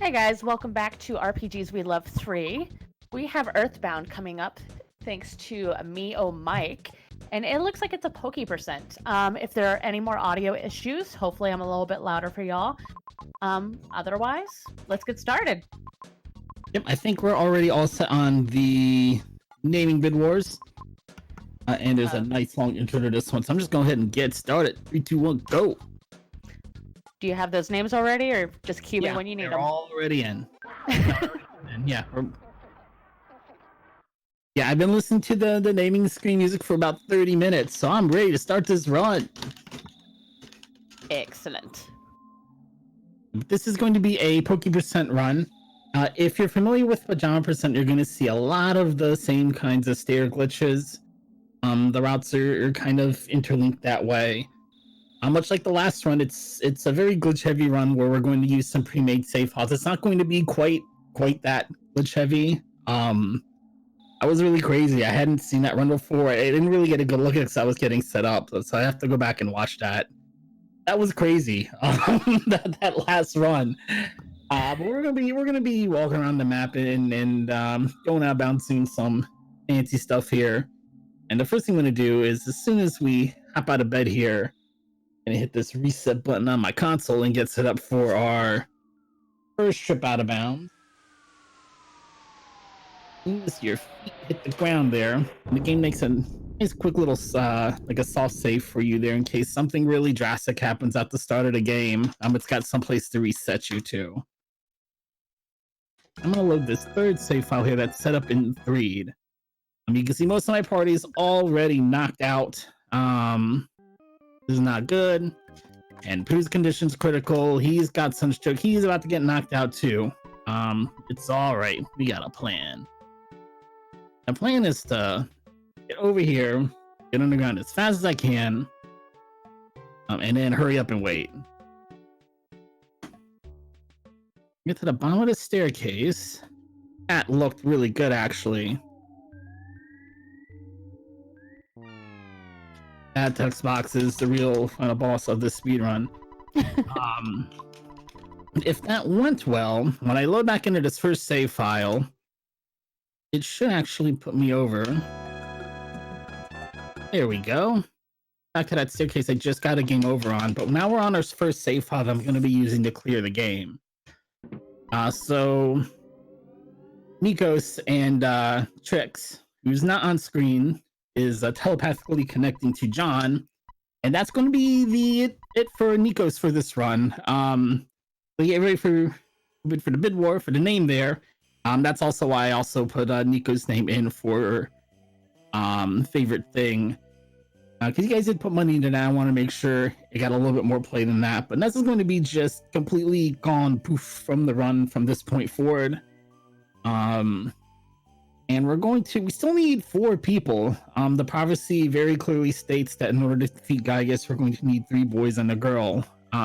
Hey guys, welcome back to RPGs We Love 3. We have Earthbound coming up thanks to MyOhMyke, and it looks like it's a Pokey percent. If there are any more audio issues, hopefully I'm a little bit louder for y'all. Otherwise, let's get started. Yep, I think we're already all set on the naming bid wars. And there's a nice long intro to this one, so I'm just going ahead and get started. 3, 2, 1, go. Do you have those names already, or just cue me when you need them? They're already in. Yeah. Yeah, I've been listening to the naming screen music for about 30 minutes, so I'm ready to start this run. Excellent. This is going to be a Pokey percent run. If you're familiar with Pajama percent, you're going to see a lot of the same kinds of stair glitches. The routes are kind of interlinked that way. Much like the last run, it's a very glitch heavy run where we're going to use some pre-made safe houses. It's not going to be quite that glitch heavy. I was really crazy. I hadn't seen that run before. I didn't really get a good look at it because I was getting set up, so I have to go back and watch that. That was crazy. That last run. But we're gonna be walking around the map and going out bouncing some fancy stuff here. And the first thing I'm gonna do is, as soon as we hop out of bed here, I'm gonna hit this reset button on my console and get set up for our first trip out of bounds. As soon as your feet hit the ground there, the game makes a nice quick little like a soft save for you there in case something really drastic happens at the start of the game. It's got someplace to reset you to. I'm gonna load this third save file here that's set up in Threed. You can see most of my party is already knocked out. This is not good. And Pooh's condition's critical. He's got sunstroke. He's about to get knocked out too. It's all right. We got a plan. The plan is to get over here, get underground as fast as I can, and then hurry up and wait. Get to the bottom of the staircase. That looked really good, actually. That text box is the real final boss of this speedrun. If that went well, when I load back into this first save file, it should actually put me over. There we go. Back to that staircase I just got a game over on, but now we're on our first save file that I'm going to be using to clear the game. So Nikos and Trix, who's not on screen, is telepathically connecting to John, and that's going to be it for Nikos for this run. So get ready for the bid war for the name there. That's also why I also put Nico's name in for favorite thing, because you guys did put money into that. I want to make sure it got a little bit more play than that, but this is going to be just completely gone poof from the run from this point forward. And we still need 4 people. The prophecy very clearly states that in order to defeat Gygas, we're going to need 3 boys and a girl.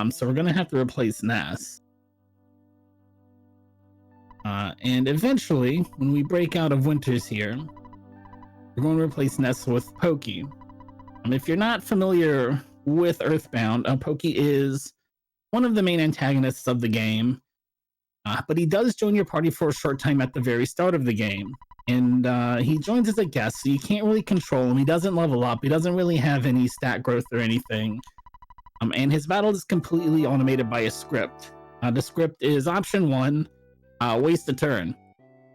So we're going to have to replace Ness. And eventually, when we break out of Winters here, we're going to replace Ness with Pokey. If you're not familiar with Earthbound, Pokey is one of the main antagonists of the game. But he does join your party for a short time at the very start of the game. And he joins as a guest, so you can't really control him. He doesn't level up. He doesn't really have any stat growth or anything. And his battle is completely automated by a script. The script is option 1, waste a turn.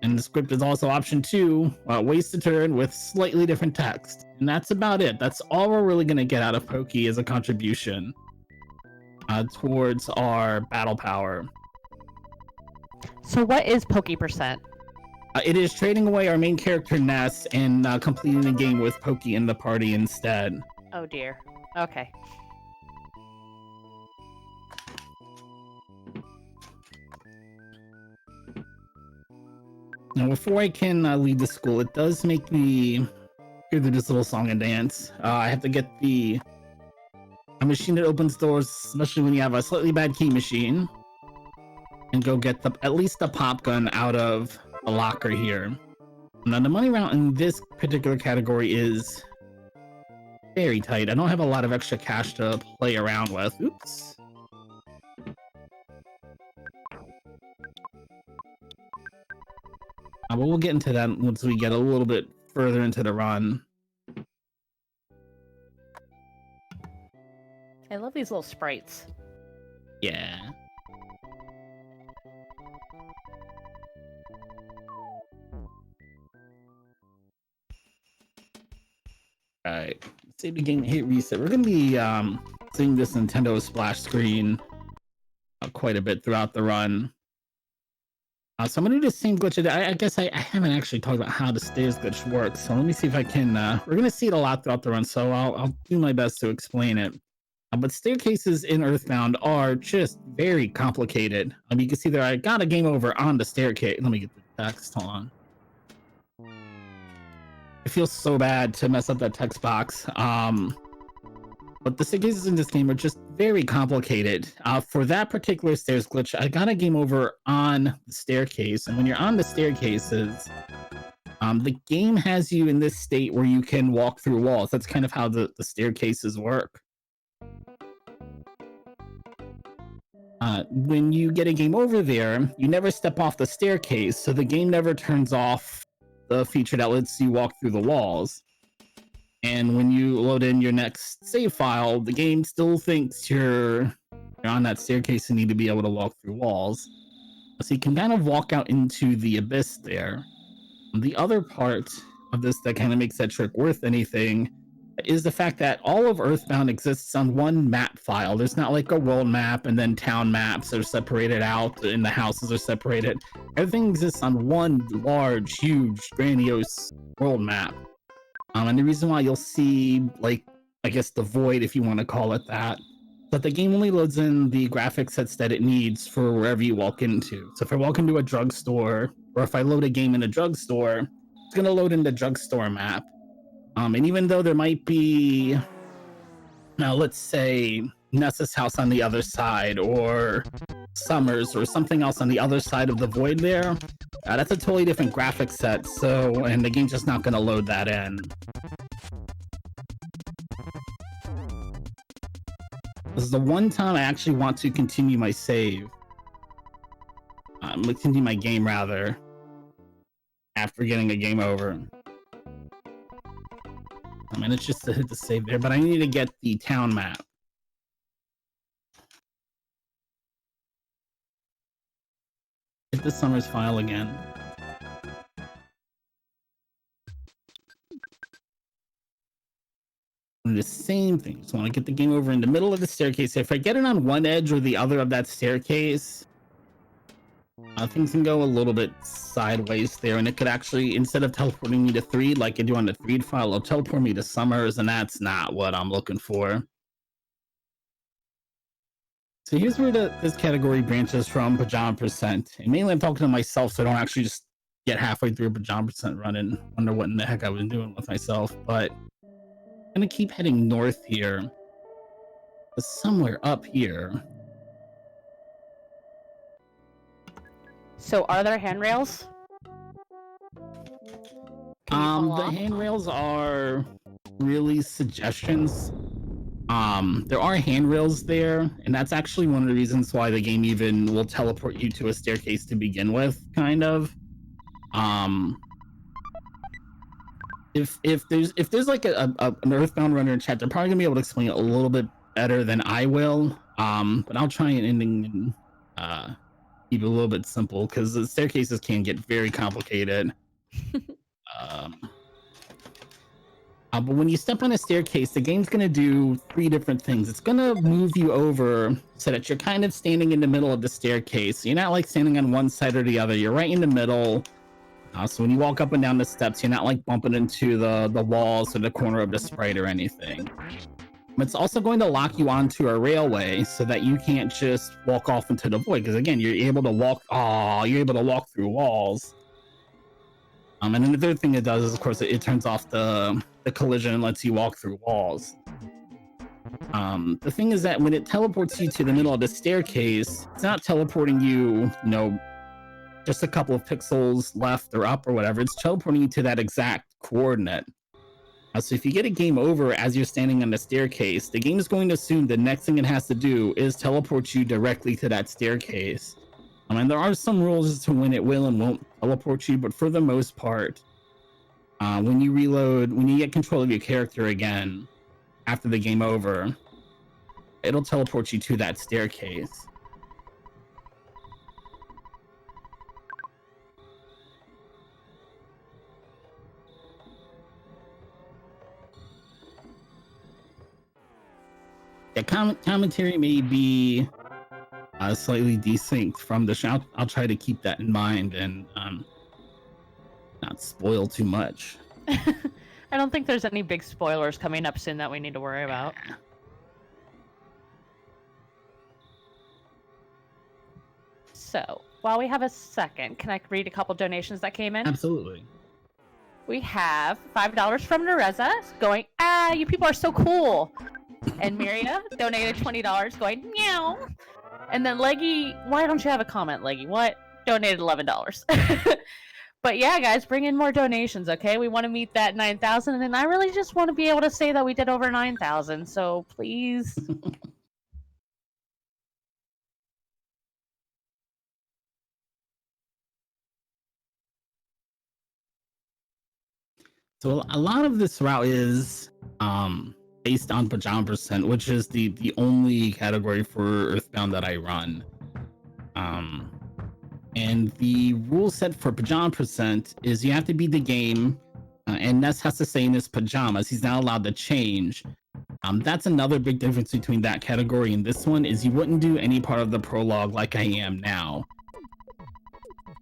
And the script is also option 2, waste a turn with slightly different text. And that's about it. That's all we're really going to get out of Pokey as a contribution towards our battle power. So what is Pokey percent? It is trading away our main character Ness and completing the game with Pokey in the party instead. Oh dear. Okay. Now, before I can leave the school, it does make me hear this little song and dance. I have to get a machine that opens doors, especially when you have a slightly bad key machine, and go get at least the pop gun out of the locker here. Now, the money route in this particular category is very tight. I don't have a lot of extra cash to play around with. Oops. But we'll get into that once we get a little bit further into the run. I love these little sprites. Yeah. Alright, save the game, hit reset. We're gonna be seeing this Nintendo splash screen quite a bit throughout the run. So I'm gonna do the same glitch. I guess I haven't actually talked about how the stairs glitch works. So let me see if I can. We're gonna see it a lot throughout the run, so I'll do my best to explain it. But staircases in Earthbound are just very complicated. You can see there I got a game over on the staircase. Let me get the text. Hold on. It feels so bad to mess up that text box. But the staircases in this game are just very complicated. For that particular stairs glitch, I got a game over on the staircase. And when you're on the staircases, the game has you in this state where you can walk through walls. That's kind of how the staircases work. When you get a game over there, you never step off the staircase, so the game never turns off the feature that lets you walk through the walls. And when you load in your next save file, the game still thinks you're on that staircase and need to be able to walk through walls. So you can kind of walk out into the abyss there. The other part of this that kind of makes that trick worth anything is the fact that all of Earthbound exists on one map file. There's not like a world map and then town maps are separated out and the houses are separated. Everything exists on one large, huge, grandiose world map. And the reason why you'll see, like, I guess the void, if you want to call it that, but the game only loads in the graphic sets that it needs for wherever you walk into. So if I walk into a drugstore, or if I load a game in a drugstore, it's going to load in the drugstore map. And even though there might be, now let's say, Nessa's house on the other side, or Summers, or something else on the other side of the void there, that's a totally different graphic set, so, and the game's just not going to load that in. This is the one time I actually want to continue my save. Continue my game, rather, after getting a game over. I mean, it's just to hit the save there, but I need to get the town map. Hit the Summers file again. And the same thing. Just want to get the game over in the middle of the staircase. If I get it on one edge or the other of that staircase, things can go a little bit sideways there, and it could actually, instead of teleporting me to Threed like I do on the Threed file, it'll teleport me to Summers, and that's not what I'm looking for. So here's where this category branches from Pajama Percent. And mainly I'm talking to myself, so I don't actually just get halfway through a Pajama Percent run and wonder what in the heck I was doing with myself. But I'm gonna keep heading north here. But somewhere up here. So are there handrails? The handrails are really suggestions. There are handrails there, and that's actually one of the reasons why the game even will teleport you to a staircase to begin with, kind of. If there's like an Earthbound runner in chat, they're probably gonna be able to explain it a little bit better than I will. But I'll try and keep it a little bit simple, because the staircases can get very complicated. But when you step on a staircase, the game's going to do three different things. It's going to move you over so that you're kind of standing in the middle of the staircase. You're not like standing on one side or the other. You're right in the middle. So when you walk up and down the steps, you're not like bumping into the walls or the corner of the sprite or anything. It's also going to lock you onto a railway so that you can't just walk off into the void. Because again, you're able to walk. You're able to walk through walls. And then the third thing it does is, of course, it turns off the collision and lets you walk through walls. The thing is that when it teleports you to the middle of the staircase, it's not teleporting you, just a couple of pixels left or up or whatever. It's teleporting you to that exact coordinate. So if you get a game over as you're standing on the staircase, the game is going to assume the next thing it has to do is teleport you directly to that staircase. And there are some rules as to when it will and won't teleport you, but for the most part, when you reload, when you get control of your character again after the game over, it'll teleport you to that staircase. Yeah, commentary may be slightly desynced from the show. I'll try to keep that in mind and not spoil too much. I don't think there's any big spoilers coming up soon that we need to worry about. So, while we have a second, can I read a couple donations that came in? Absolutely. We have $5 from Nereza going, you people are so cool. And Miria donated $20 going, meow. And then Leggy, why don't you have a comment, Leggy? What? Donated $11. But yeah, guys, bring in more donations, okay? We want to meet that 9,000, and I really just want to be able to say that we did over 9,000, so please. So a lot of this route is based on Pajama Percent, which is the only category for Earthbound that I run. And the rule set for Pajama Percent is you have to beat the game, and Ness has to stay in his pajamas. He's not allowed to change. That's another big difference between that category and this one, is you wouldn't do any part of the prologue like I am now.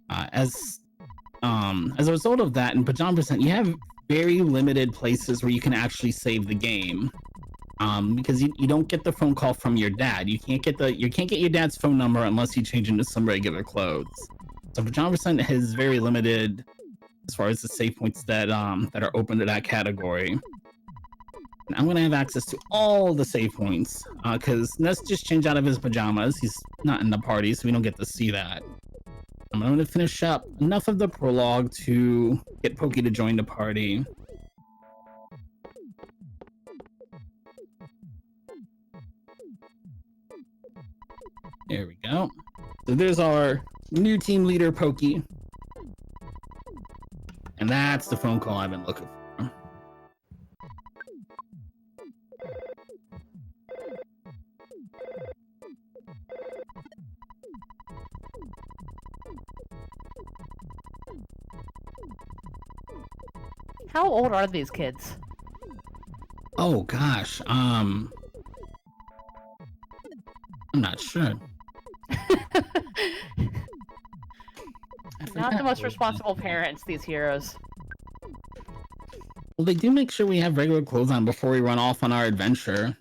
As a result of that, in Pajama Percent, you have very limited places where you can actually save the game. Because you don't get the phone call from your dad. You can't get your dad's phone number unless you change into some regular clothes. So Pajama Percent is very limited as far as the save points that are open to that category. And I'm gonna have access to all the save points because Ness just changed out of his pajamas. He's not in the party, so we don't get to see that. I'm gonna finish up enough of the prologue to get Pokey to join the party. There we go. So there's our new team leader, Pokey. And that's the phone call I've been looking for. How old are these kids? Oh gosh, I'm not sure. Not the most responsible parents, these heroes. Well, they do make sure we have regular clothes on before we run off on our adventure.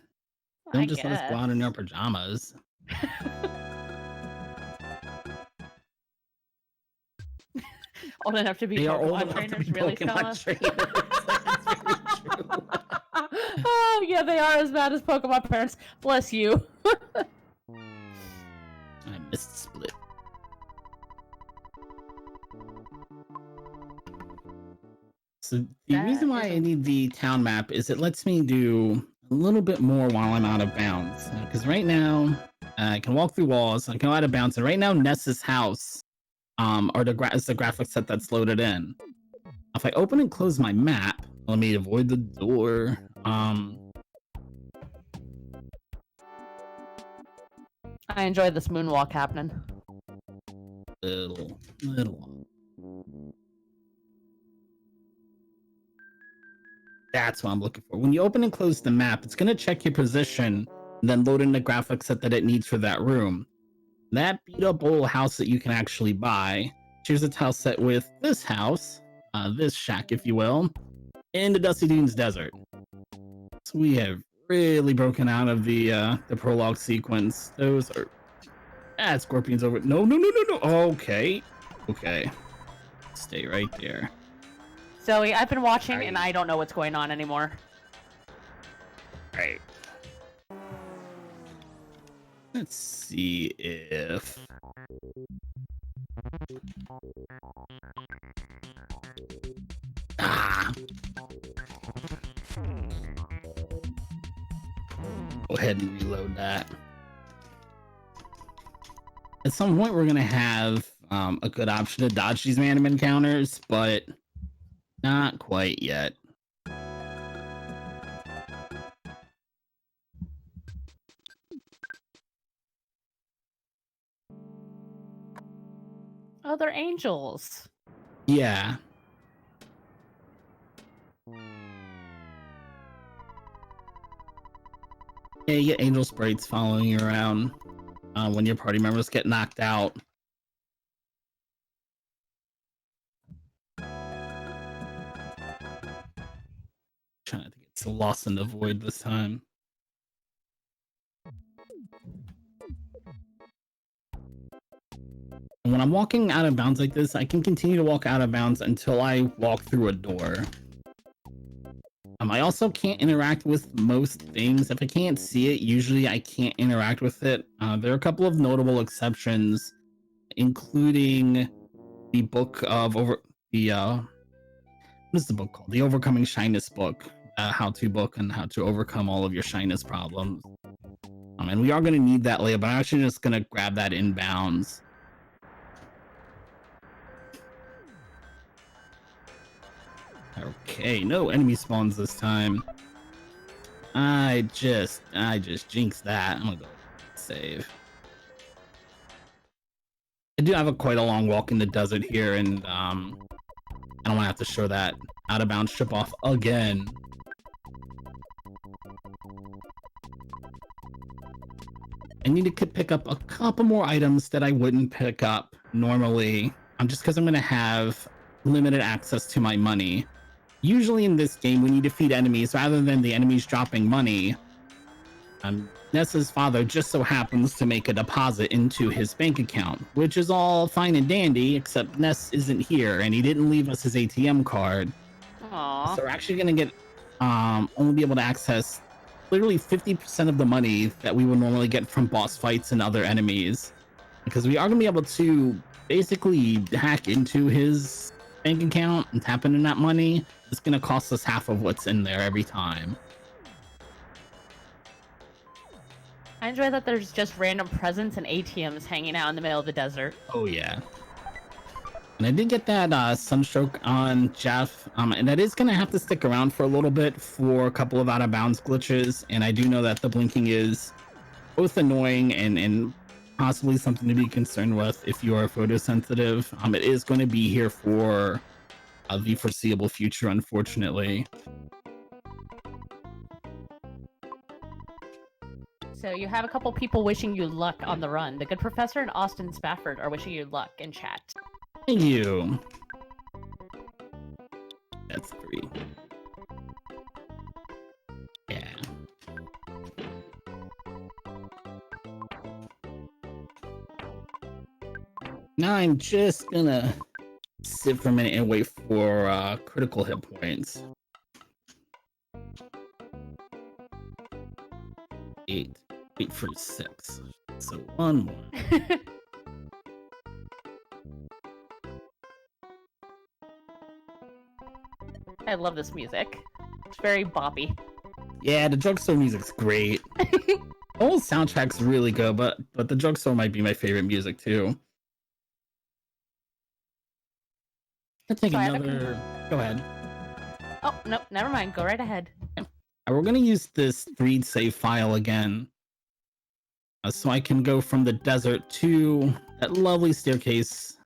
They I don't just let us go out in our pajamas. Old enough to be They are old Pokemon enough to trainers, be really, Pokemon Stella? trainers. That's very true. Oh, yeah, they are as bad as Pokemon parents. Bless you. I missed split. So the reason why I need the town map is it lets me do a little bit more while I'm out of bounds. Because right now, I can walk through walls, I can go out of bounds, and right now Ness's house is the graphics set that's loaded in. If I open and close my map, let me avoid the door. I enjoy this moonwalk happening. Little. That's what I'm looking for. When you open and close the map, it's going to check your position and then load in the graphics set that it needs for that room. That beat up old house that you can actually buy. Here's a tile set with this house, this shack, if you will, in the Dusty Dunes Desert. So we have really broken out of the prologue sequence. Those are Scorpion's over. No. Okay. Stay right there. Zoe, I've been watching and I don't know what's going on anymore. Right. Let's see if go ahead and reload that. At some point we're gonna have a good option to dodge these random encounters, but not quite yet. Oh, they're angels. Yeah. Yeah, you get angel sprites following you around when your party members get knocked out. Trying to get so lost in the void this time. And when I'm walking out of bounds like this, I can continue to walk out of bounds until I walk through a door. I also can't interact with most things. If I can't see it, usually I can't interact with it. There are a couple of notable exceptions, including the book of what is the book called? The Overcoming Shyness book, how-to book on how to overcome all of your shyness problems. And we are going to need that later, but I'm actually just going to grab that in bounds. Okay, no enemy spawns this time. I just jinxed that. I'm gonna go save. I do have quite a long walk in the desert here, and I don't want to have to show that out of bounds strip off again. I need to pick up a couple more items that I wouldn't pick up normally, just because I'm gonna have limited access to my money. Usually in this game, when you defeat enemies, rather than the enemies dropping money, Ness's father just so happens to make a deposit into his bank account, which is all fine and dandy, except Ness isn't here, and he didn't leave us his ATM card. Aww. So we're actually going to get, only be able to access literally 50% of the money that we would normally get from boss fights and other enemies, because we are going to be able to basically hack into his bank account and tap into that money. It's going to cost us half of what's in there every time. I enjoy that there's just random presents and ATMs hanging out in the middle of the desert. Oh yeah. And I did get that sunstroke on Jeff, and that is going to have to stick around for a little bit for a couple of out of bounds glitches. And I do know that the blinking is both annoying and possibly something to be concerned with if you are photosensitive. It is going to be here for the foreseeable future, unfortunately. So you have a couple people wishing you luck on the run. The Good Professor and Austin Spafford are wishing you luck in chat. Thank you. That's 3. Yeah. Now I'm just gonna sit for a minute and wait for critical hit points. 8. Wait for 6. So 1 more. I love this music. It's very boppy. Yeah, the drugstore music's great. The whole soundtrack's really good, but the drugstore might be my favorite music too. Let's take another. Go ahead. Oh no, never mind. Go right ahead. We're gonna use this 3 save file again, so I can go from the desert to that lovely staircase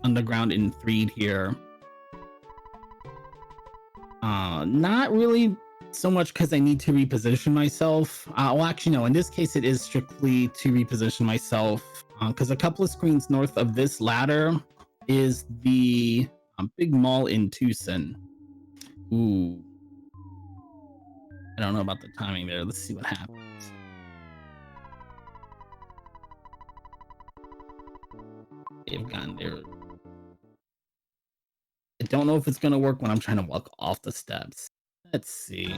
underground in 3 here. Not really so much because I need to reposition myself. Well, actually, no. In this case, it is strictly to reposition myself, because a couple of screens north of this ladder is the big mall in Tucson. Ooh. I don't know about the timing there. Let's see what happens. They've gotten there. I don't know if it's gonna work when I'm trying to walk off the steps. Let's see.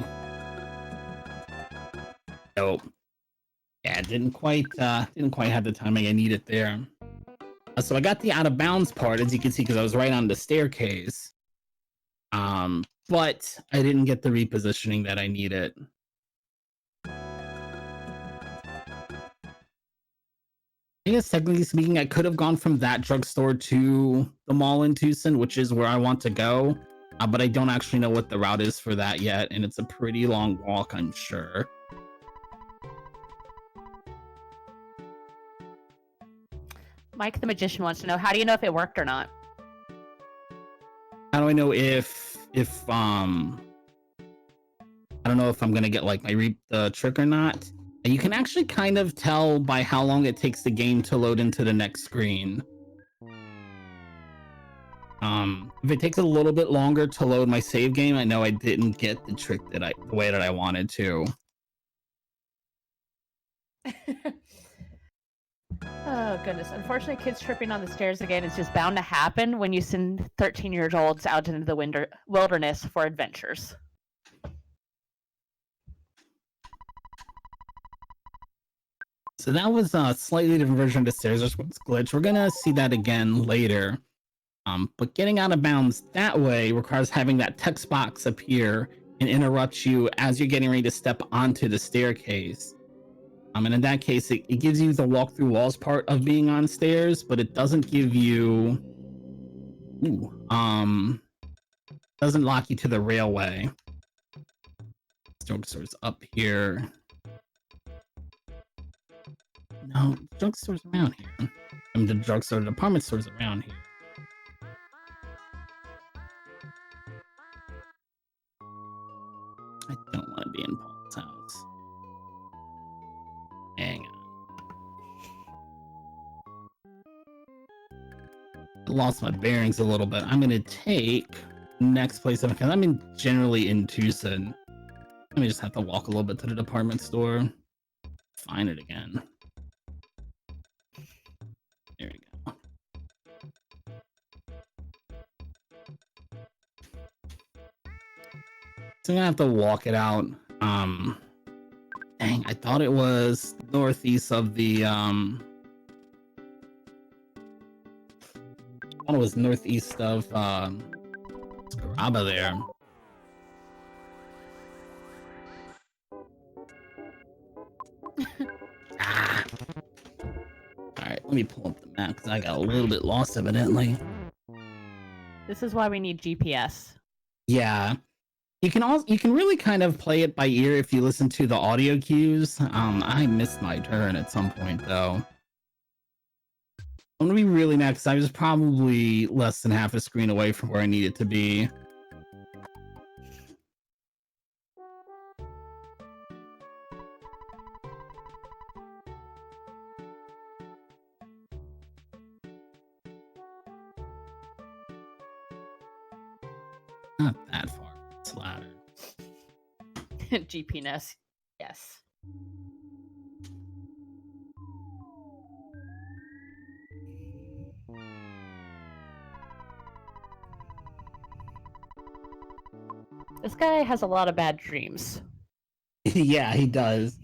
Nope. Yeah, didn't quite have the timing I needed there. So I got the out of bounds part, as you can see, because I was right on the staircase. But I didn't get the repositioning that I needed. I guess technically speaking, I could have gone from that drugstore to the mall in Tucson, which is where I want to go. But I don't actually know what the route is for that yet, and it's a pretty long walk, I'm sure. Mike the Magician wants to know, how do you know if it worked or not? How do I know if I don't know if I'm gonna get like my reap the trick or not. You can actually kind of tell by how long it takes the game to load into the next screen. If it takes a little bit longer to load my save game, I know I didn't get the trick the way that I wanted to. Oh, goodness. Unfortunately, kids tripping on the stairs again is just bound to happen when you send 13-year-olds out into the wilderness for adventures. So that was a slightly different version of the stairs glitch. We're gonna see that again later. But getting out of bounds that way requires having that text box appear and interrupt you as you're getting ready to step onto the staircase. And in that case, it gives you the walk through walls part of being on stairs, but it doesn't give you, doesn't lock you to the railway. Drugstore's up here. No, drugstore's around here. I mean, the drugstore, the department store's around here. I don't want to be in Paul's house. Hang on. I lost my bearings a little bit. I'm gonna take next place because I'm generally in Tucson. Let me just have to walk a little bit to the department store. Find it again. There we go. So I'm gonna have to walk it out. Dang, I thought it was northeast of the I thought it was northeast of Scaraba there. Alright, let me pull up the map because I got a little bit lost evidently. This is why we need GPS. Yeah. You can really kind of play it by ear if you listen to the audio cues. I missed my turn at some point though. I'm gonna be really mad because I was probably less than half a screen away from where I needed to be. Not that far. It's ladder. GPS, yes. This guy has a lot of bad dreams. Yeah, he does.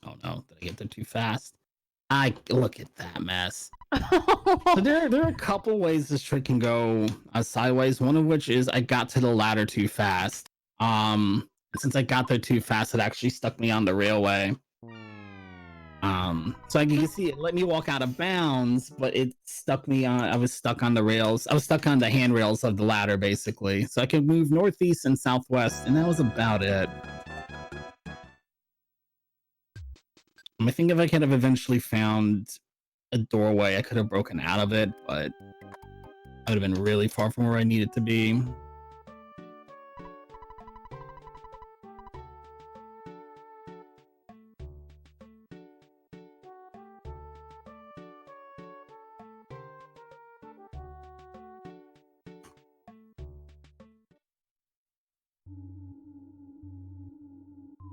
Oh no, did I get there too fast? I look at that mess. So there are a couple ways this trick can go sideways. One of which is I got to the ladder too fast. Since I got there too fast, it actually stuck me on the railway. So you can see it let me walk out of bounds, but it stuck me on. I was stuck on the rails. I was stuck on the handrails of the ladder, basically. So I could move northeast and southwest, and that was about it. I think if I could have eventually found a doorway, I could have broken out of it, but I would have been really far from where I needed to be.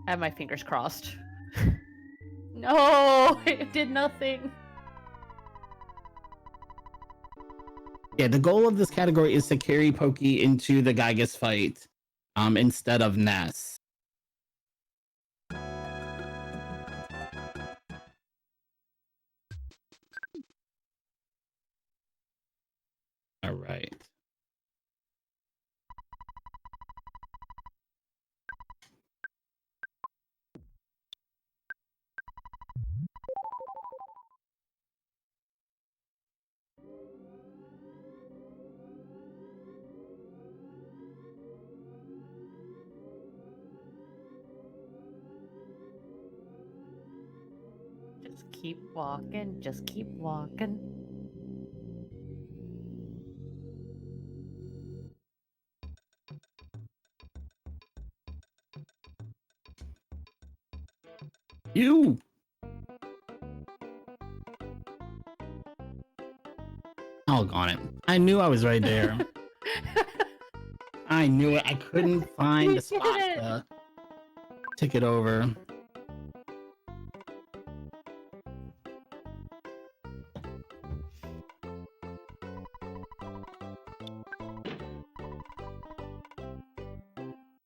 I have my fingers crossed. No, it did nothing. Yeah, the goal of this category is to carry Pokey into the Gygus fight, instead of Ness. All right. keep walking, just keep walking. You. Oh, got it. I knew I was right there. I knew it. I couldn't find the spot to tick it over.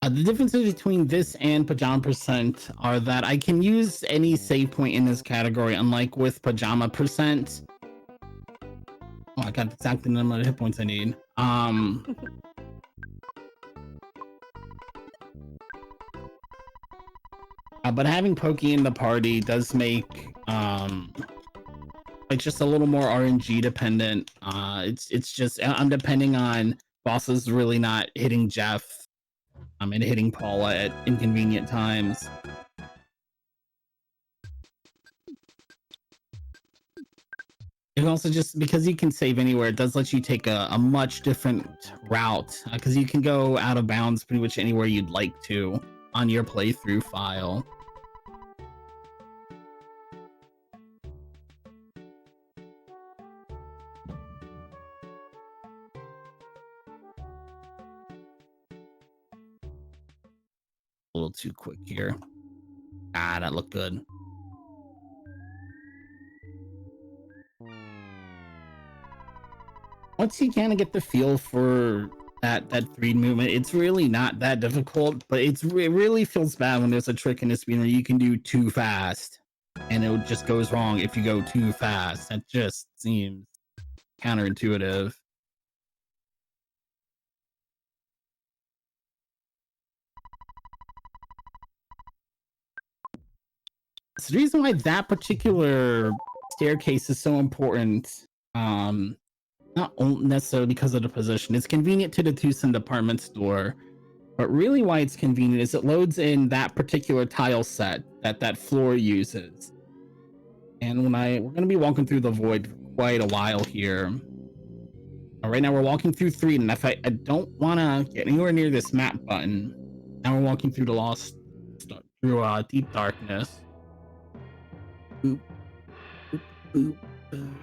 The differences between this and Pajama Percent are that I can use any save point in this category, unlike with Pajama Percent. Oh, I got exactly the number of hit points I need. But having Pokey in the party does make like just a little more RNG dependent. It's just I'm depending on bosses really not hitting Jeff. And hitting Paula at inconvenient times. And also just because you can save anywhere, it does let you take a much different route because you can go out of bounds pretty much anywhere you'd like to on your playthrough file. A little too quick here. Ah, that looked good. Once you kind of get the feel for that 3 movement, it's really not that difficult, but it really feels bad when there's a trick in this speed where you can do too fast and it just goes wrong if you go too fast. That just seems counterintuitive. So the reason why that particular staircase is so important, not necessarily because of the position, it's convenient to the Tucson department store, but really why it's convenient is it loads in that particular tile set that floor uses. And we're going to be walking through the void for quite a while here. Right now we're walking through 3, and if I don't want to get anywhere near this map button, now we're walking through the lost, through deep darkness. Boop, boop, boop, boop,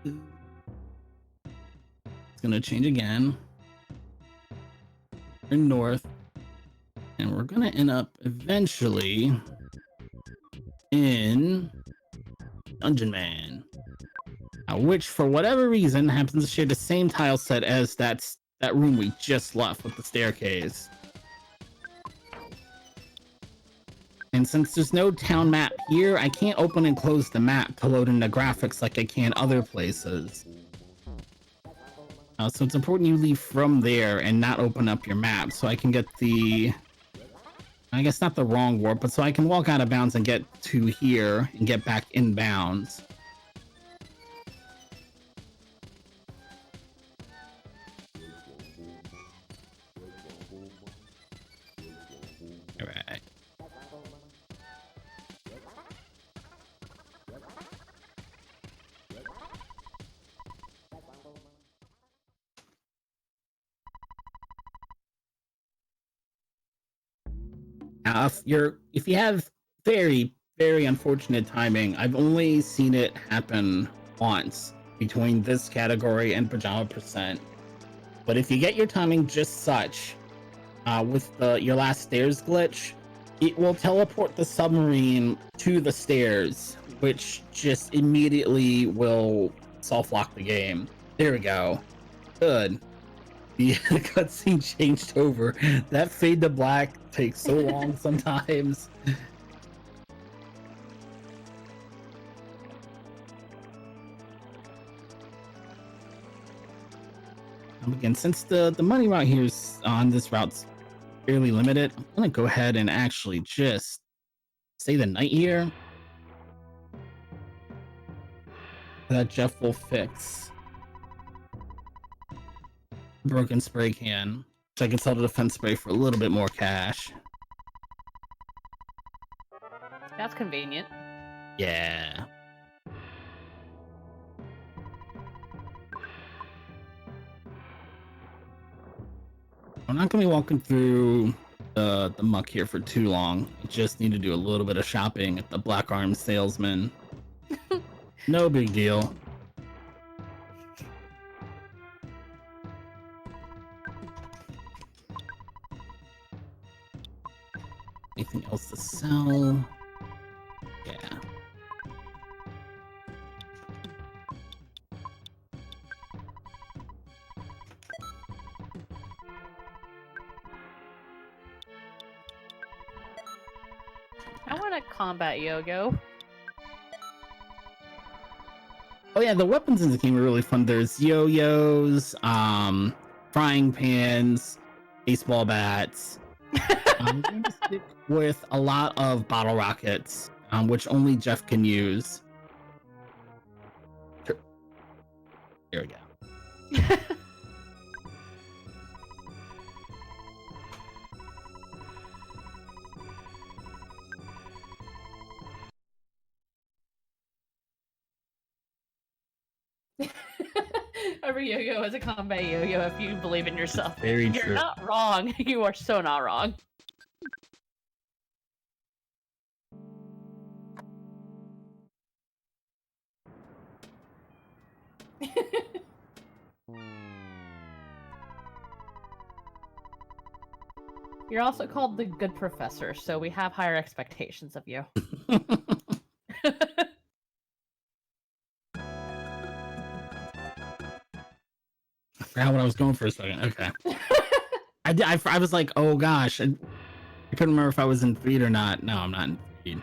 boop. It's gonna change again. We're north, and we're gonna end up eventually in Dungeon Man, which for whatever reason happens to share the same tile set as that room we just left with the staircase. And since there's no town map here, I can't open and close the map to load in the graphics like I can other places. So it's important you leave from there and not open up your map so I can get the... I guess not the wrong warp, but so I can walk out of bounds and get to here and get back in bounds. Alright. Now, if you have very, very unfortunate timing, I've only seen it happen once between this category and Pajama Percent. But if you get your timing just such, with your last stairs glitch, it will teleport the submarine to the stairs, which just immediately will soft lock the game. There we go. Good. The cutscene changed over. That fade to black takes so long sometimes. Again, since the money route here is on this route's fairly limited, I'm gonna go ahead and actually just stay the night here. That Jeff will fix broken spray can, so I can sell the defense spray for a little bit more cash. That's convenient. Yeah. I'm not gonna be walking through the muck here for too long. I just need to do a little bit of shopping at the Black Arms Salesman. No big deal. Anything else to sell? Yeah. I want a combat yo-yo. Oh yeah, the weapons in the game are really fun. There's yo-yos, frying pans, baseball bats. I'm going to stick with a lot of bottle rockets, which only Jeff can use. Here we go. Every yo-yo is a combat yo-yo if you believe in yourself. Very You're true. not wrong. You are so not wrong. You're also called the good professor, so we have higher expectations of you. I forgot what I was going for a second. Okay. I was like, oh gosh. I couldn't remember if I was in Threed or not. No, I'm not in Threed.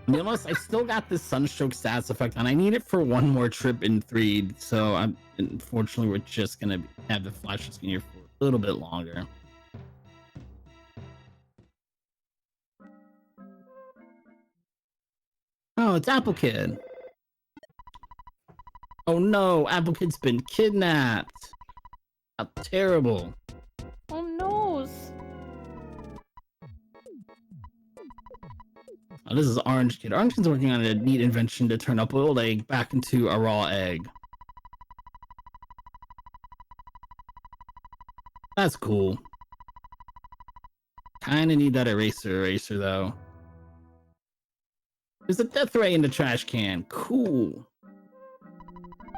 You'll notice I still got this Sunstroke stats effect, and I need it for one more trip in Threed. So unfortunately, we're just gonna have the flash screen here for a little bit longer. Oh, it's Apple Kid. Oh no, Apple Kid's been kidnapped. How terrible. Oh no. Oh, this is Orange Kid. Orange Kid's working on a neat invention to turn a boiled egg back into a raw egg. That's cool. Kinda need that eraser though. There's a death ray in the trash can. Cool.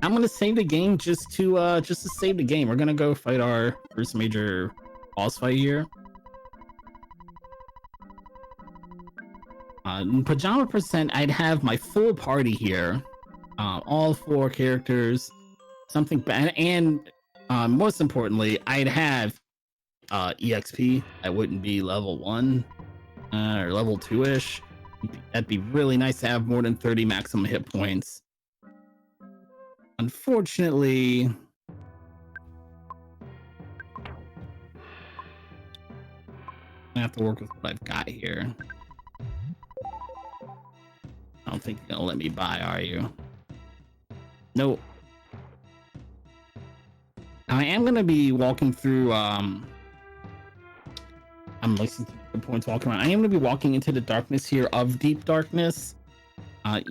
I'm gonna save the game just to save the game. We're gonna go fight our first major boss fight here. In Pajama Percent, I'd have my full party here. All 4 characters. Something bad, and most importantly, I'd have EXP. I wouldn't be level 1 or level 2-ish. That'd be really nice to have more than 30 maximum hit points. Unfortunately, I have to work with what I've got here. I don't think you're gonna let me buy, are you? Nope. I am gonna be walking through. I'm listening to the points walking around. I am gonna be walking into the darkness here of Deep Darkness.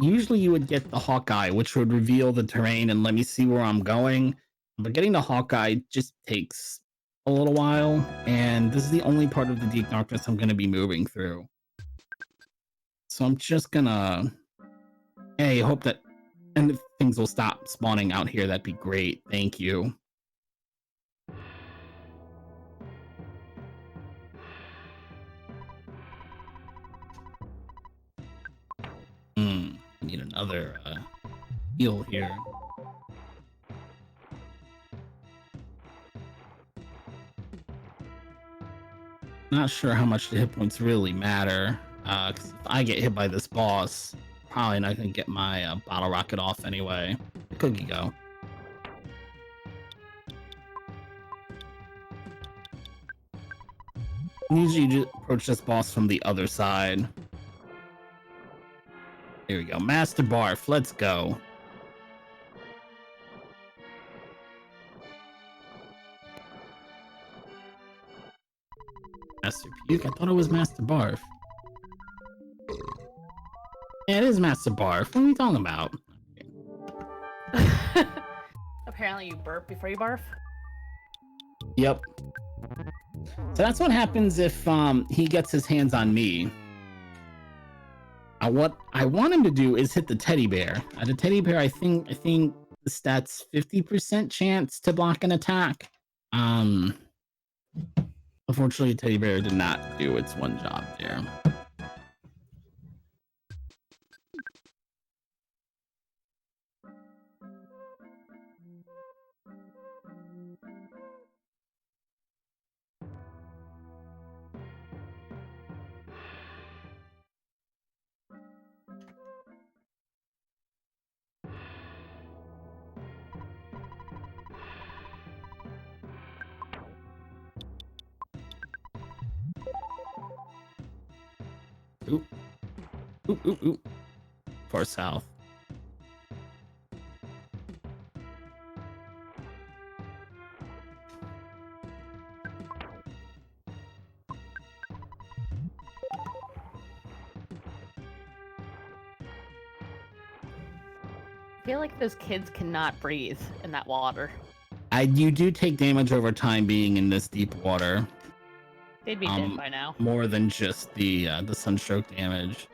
Usually you would get the Hawkeye, which would reveal the terrain and let me see where I'm going. But getting the Hawkeye just takes a little while, and this is the only part of the Deep Darkness I'm gonna be moving through. So I'm just gonna, hey, hope that and if things will stop spawning out here. That'd be great. Thank you. I need another heal here. Not sure how much the hit points really matter. Because if I get hit by this boss, probably not gonna get my bottle rocket off anyway. The cookie go. Usually you just approach this boss from the other side. Here we go. Master Barf, let's go. Master Puke? I thought it was Master Barf. Yeah, it is Master Barf. What are you talking about? Apparently you burp before you barf. Yep. So that's what happens if he gets his hands on me. What I want him to do is hit the teddy bear. The teddy bear, I think the stats 50% chance to block an attack. Unfortunately, teddy bear did not do its one job there. Oop. Oop, oop, oop. Far south. I feel like those kids cannot breathe in that water. You do take damage over time being in this deep water. They'd be dead by now. More than just the sunstroke damage.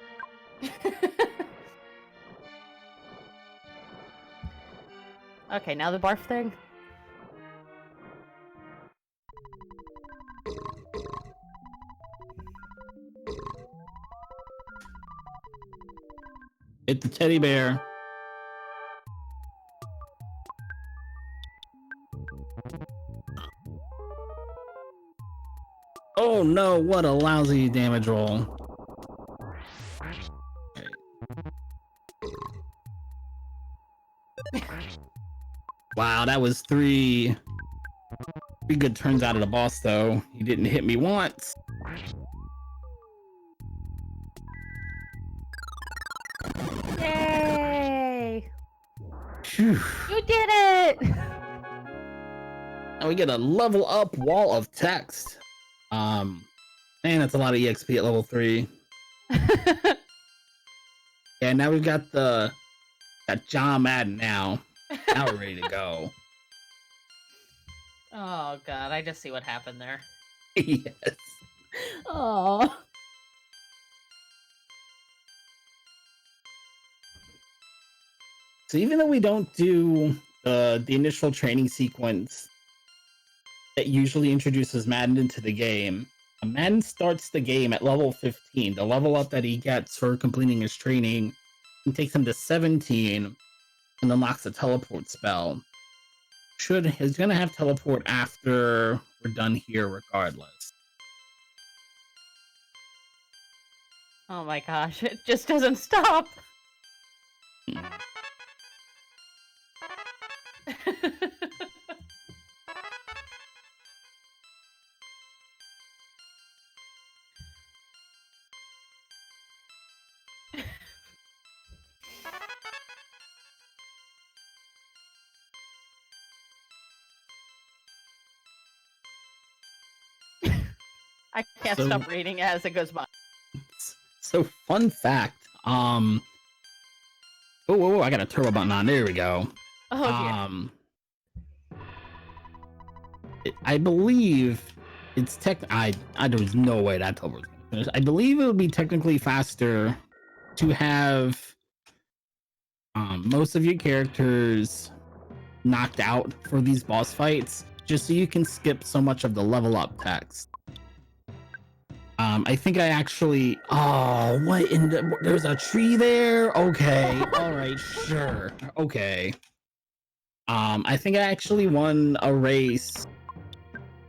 Okay, now the barf thing. Hit the teddy bear. Oh no, what a lousy damage roll. Wow, that was three good turns out of the boss though. He didn't hit me once. Yay! Phew. You did it! Now we get a level up wall of text. Man, that's a lot of EXP at level 3. Yeah, now we've got that John Madden now. Now we're ready to go. Oh god, I just see what happened there. Yes. Oh. So even though we don't do the initial training sequence that usually introduces Madden into the game, Madden starts the game at level 15. The level up that he gets for completing his training and takes him to 17 and unlocks a teleport spell. He's gonna have teleport after we're done here regardless. Oh my gosh, it just doesn't stop. I can't stop reading as it goes by. So fun fact, oh, whoa, I got a turbo button on. There we go. Oh dear. I believe it's there's no way that turbo is gonna finish. I believe it would be technically faster to have most of your characters knocked out for these boss fights, just so you can skip so much of the level up text. I think I actually. Oh, what in the? There's a tree there. Okay, all right, sure, okay. I think I actually won a race,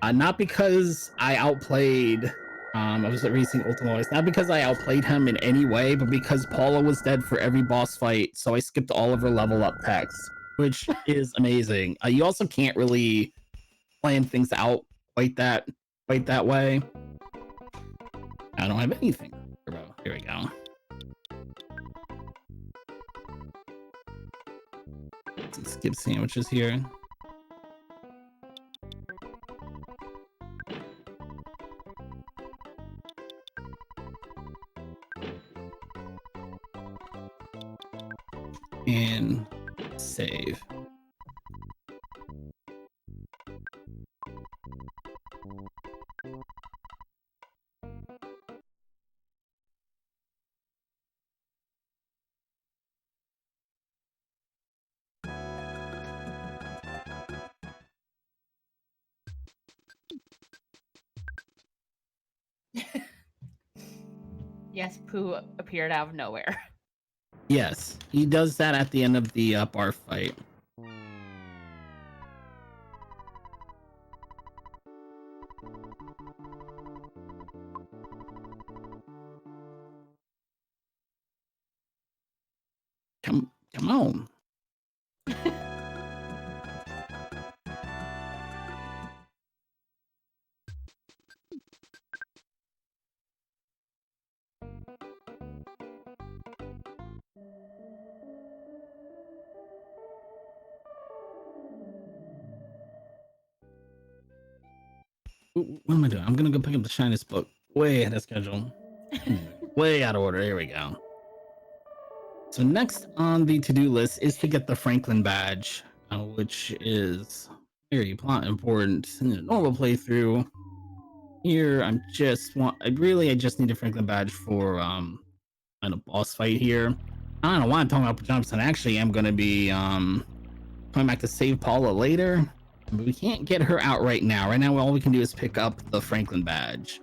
not because I outplayed. I was at Racing Ultimate. It's not because I outplayed him in any way, but because Paula was dead for every boss fight, so I skipped all of her level up text, which is amazing. You also can't really plan things out quite that way. I don't have anything. Here we go. Some skip sandwiches here. And save. Yes, Pooh appeared out of nowhere. Yes, he does that at the end of the bar fight. Come on. What am I doing? I'm gonna go pick up the shiniest book. Way ahead of schedule. Way out of order. Here we go. So next on the to-do list is to get the Franklin badge, which is very plot important in a normal playthrough. Here, I just need a Franklin badge for on a boss fight here. I don't know why I'm talking about pajamas, and I actually am gonna be coming back to save Paula later. But we can't get her out right now. Right now, all we can do is pick up the Franklin badge.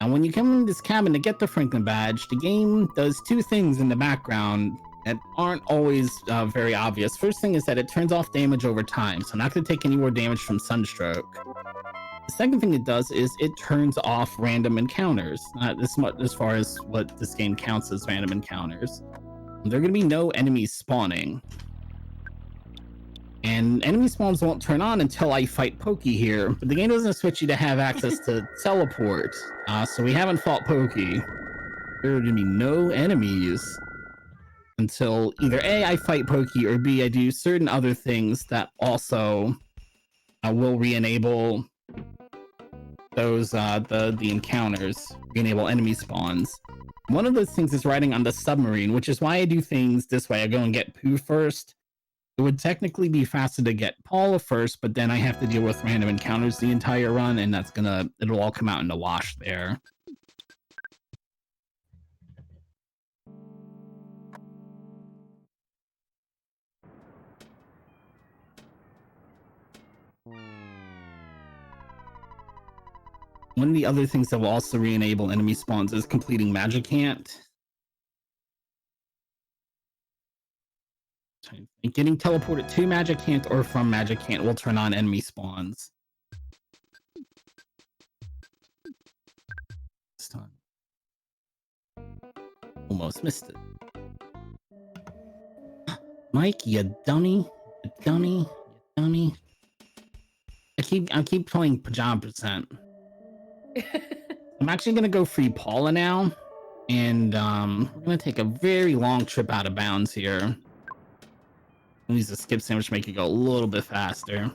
And when you come in this cabin to get the Franklin badge, the game does two things in the background that aren't always very obvious. First thing is that it turns off damage over time, so I'm not going to take any more damage from Sunstroke. The second thing it does is it turns off random encounters. Not as much as far as what this game counts as random encounters. There are going to be no enemies spawning. And enemy spawns won't turn on until I fight Pokey here, but the game doesn't switch you to have access to teleport, so we haven't fought Pokey. There are going to be no enemies until either A, I fight Pokey, or B, I do certain other things that also will re-enable those, the encounters, re-enable enemy spawns. One of those things is riding on the submarine, which is why I do things this way. I go and get Pooh first. It would technically be faster to get Paula first, but then I have to deal with random encounters the entire run, and it'll all come out in the wash there. One of the other things that will also re-enable enemy spawns is completing Magicant. Getting teleported to Magicant or from Magicant will turn on enemy spawns. This time. Almost missed it. Mike, you dummy. You dummy. You dummy. I keep playing Pajama Percent. I'm actually gonna go free Paula now. And we're gonna take a very long trip out of bounds here. Use the skip sandwich to make it go a little bit faster.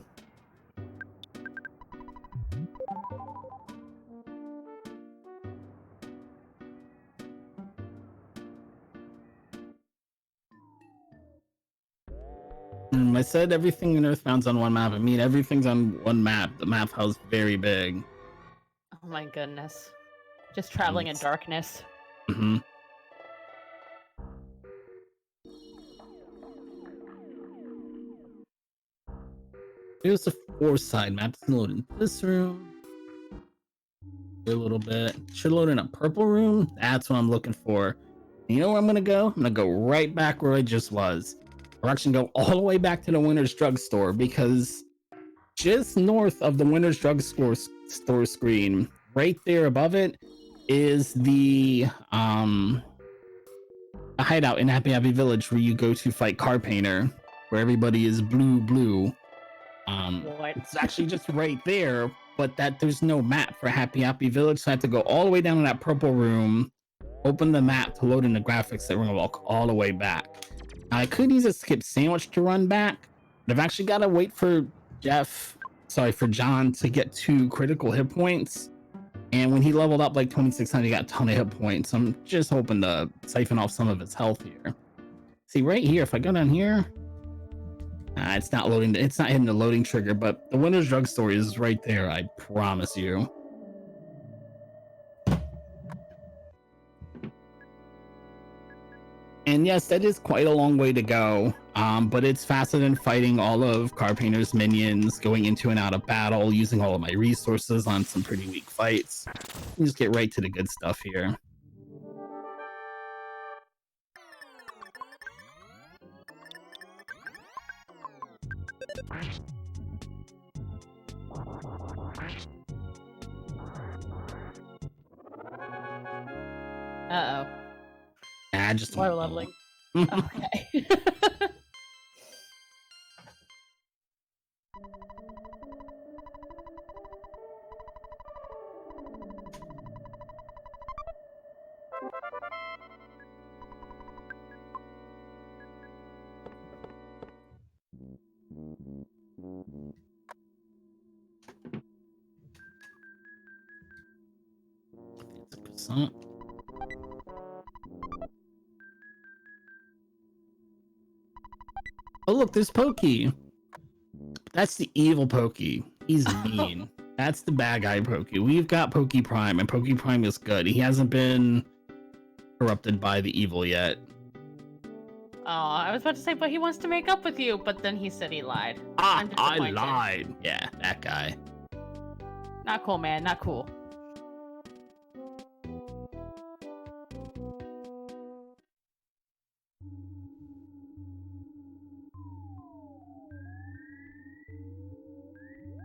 I said everything in Earthbound's on one map. I mean, everything's on one map. The map is very big. Oh my goodness. Just traveling in darkness. Mm-hmm. Here's the 4-side map. It's gonna load in this room. A little bit. Should load in a purple room. That's what I'm looking for. You know where I'm gonna go? I'm gonna go right back where I just was. We're actually gonna go all the way back to the Winter's Drugstore, because just north of the Winter's Drugstore screen, right there above it, is the a hideout in Happy Happy Village where you go to fight Car Painter, where everybody is blue. It's actually just right there, but there's no map for Happy Happy Village, so I have to go all the way down to that purple room, open the map to load in the graphics that we're gonna walk all the way back. Now, I could use a skip sandwich to run back, but I've actually got to wait for John to get 2 critical hit points. And when he leveled up like 2600, he got a ton of hit points. So I'm just hoping to siphon off some of his health here. See, right here, if I go down here, it's not loading. It's not hitting the loading trigger, but the Winter's Drugstore is right there. I promise you. And yes, that is quite a long way to go, but it's faster than fighting all of Car Painter's minions, going into and out of battle, using all of my resources on some pretty weak fights. Just get right to the good stuff here. Uh-oh. I just Water don't know. leveling. Okay. Percent. Oh look, there's Pokey. That's the evil Pokey. He's mean. That's the bad guy Pokey. We've got Pokey Prime, and Pokey Prime is good. He hasn't been corrupted by the evil yet. Oh, I was about to say, but he wants to make up with you, but then he said he lied. Ah, I'm I disappointed. lied. Yeah, that guy. Not cool, man. Not cool.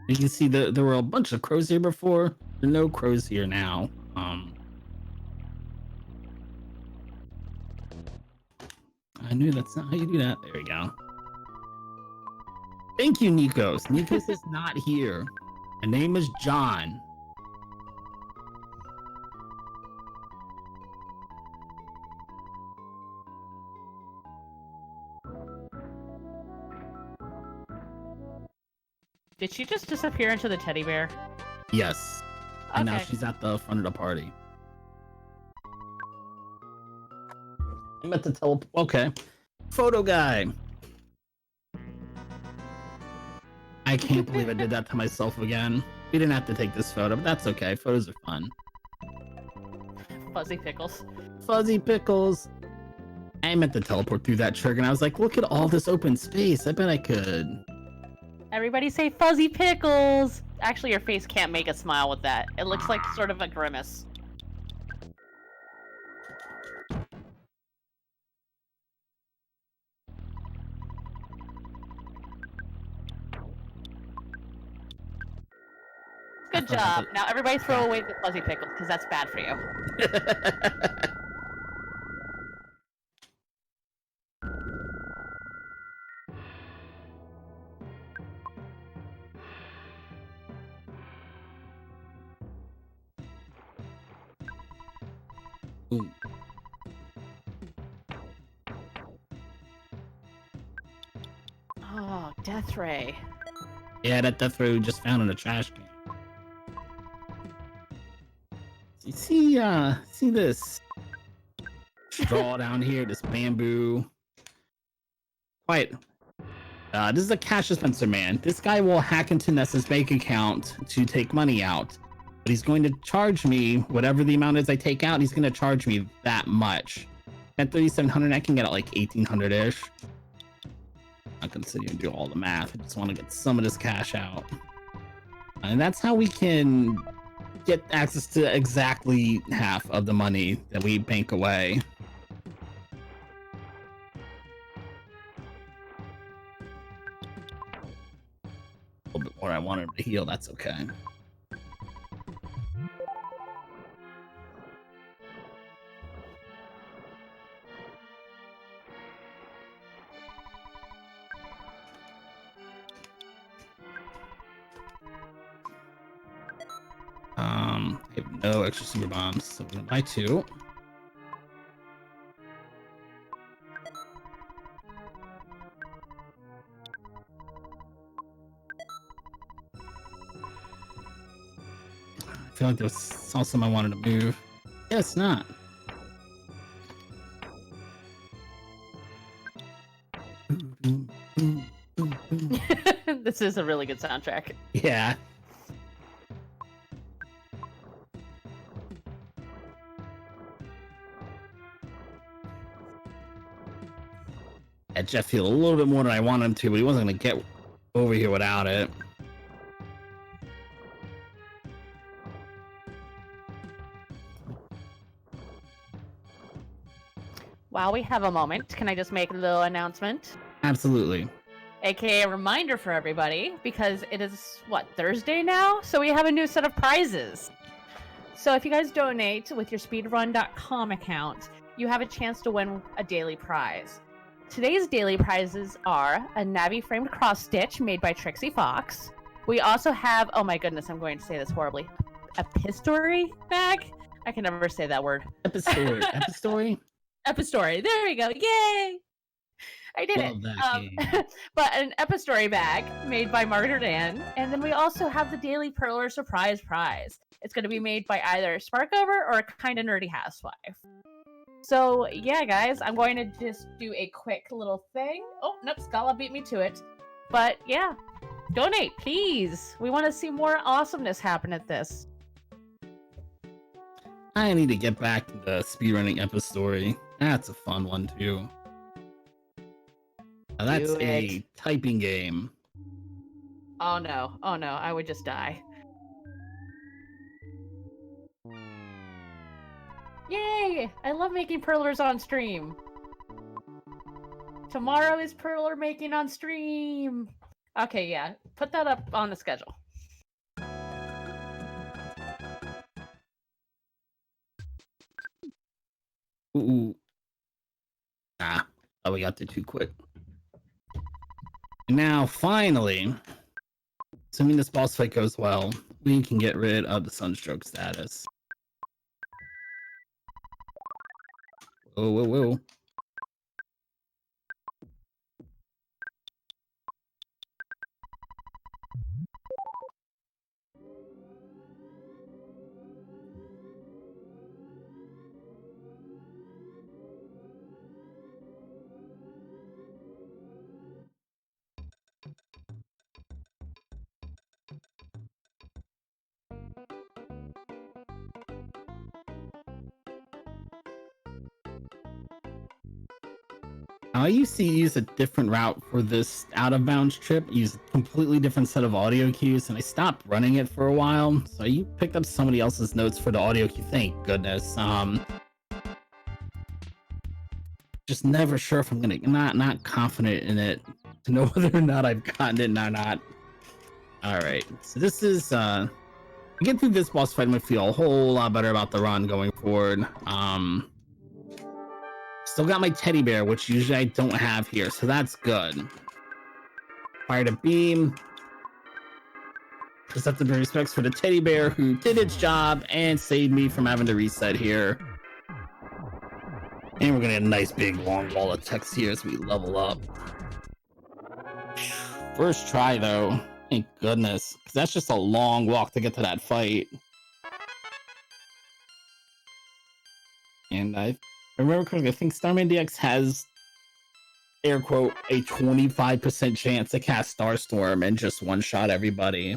You can see there were a bunch of crows here before. There are no crows here now. I knew that's not how you do that. There we go. Thank you, Nikos. Nikos is not here. My name is John. Did she just disappear into the teddy bear? Yes. And now Okay. she's at the front of the party. I meant to tell. Okay. Photo guy. I can't believe I did that to myself again. We didn't have to take this photo, but that's okay. Photos are fun. Fuzzy pickles. Fuzzy pickles. I meant to teleport through that trigger, and I was like, look at all this open space. I bet I could. Everybody say fuzzy pickles! Actually, your face can't make a smile with that. It looks like sort of a grimace. Good job. Now everybody throw away the fuzzy pickles, because that's bad for you. Ooh. Oh, Death Ray. Yeah, that death ray we just found in a trash can. See this straw down here, this bamboo. Quiet. This is a cash dispenser man. This guy will hack into Nessa's bank account to take money out. But he's going to charge me whatever the amount is I take out. He's going to charge me that much. At 3,700, I can get it like 1,800-ish. I'm not going to sit here and do all the math. I just want to get some of this cash out. And that's how we can get access to exactly half of the money that we bank away. A little bit more I want him to heal, that's okay. I have no extra super bombs, so I'm gonna buy 2. I feel like there's something I wanted to move. Yeah, it's not. This is a really good soundtrack. Yeah. Jeff healed a little bit more than I wanted him to, but he wasn't gonna get over here without it. While we have a moment, can I just make a little announcement? Absolutely. aka a reminder for everybody, because it is, what, Thursday now? So we have a new set of prizes. So if you guys donate with your speedrun.com account, you have a chance to win a daily prize. Today's daily prizes are a Navi framed cross stitch made by Trixie Fox. We also have, oh my goodness, I'm going to say this horribly, a Epistory bag? I can never say that word. Epistory. Epistory? Epistory. There we go. Yay! I did Love it. that game. But an Epistory bag made by Margaret Ann. And then we also have the Daily Perler Surprise Prize. It's going to be made by either Sparkover or a Kinda Nerdy Housewife. So, yeah, guys, I'm going to just do a quick little thing. Oh, nope, Scala beat me to it. But, yeah, donate, please. We want to see more awesomeness happen at this. I need to get back to the speedrunning Epistory. That's a fun one, too. Now, that's a typing game. Oh no, I would just die. Yay! I love making perlers on stream. Tomorrow is perler making on stream. Okay, yeah, put that up on the schedule. Ooh. Ah, oh, we got there too quick. Now, finally, assuming this boss fight goes well, we can get rid of the sunstroke status. Whoa, whoa, whoa. I used to use a different route for this out of bounds trip, use a completely different set of audio cues, and I stopped running it for a while. So you picked up somebody else's notes for the audio cue. Thank goodness. Just never sure if I'm gonna not confident in it to know whether or not I've gotten it or not. Alright, so this is get through this boss fight, I'm gonna feel a whole lot better about the run going forward. Still got my teddy bear, which usually I don't have here, so that's good. Fired a beam. Just have to pay respects for the teddy bear who did its job and saved me from having to reset here. And we're gonna get a nice big long wall of text here as we level up. First try though, thank goodness, because that's just a long walk to get to that fight. And I remember correctly, I think Starman DX has, air quote, a 25% chance to cast Starstorm and just one-shot everybody.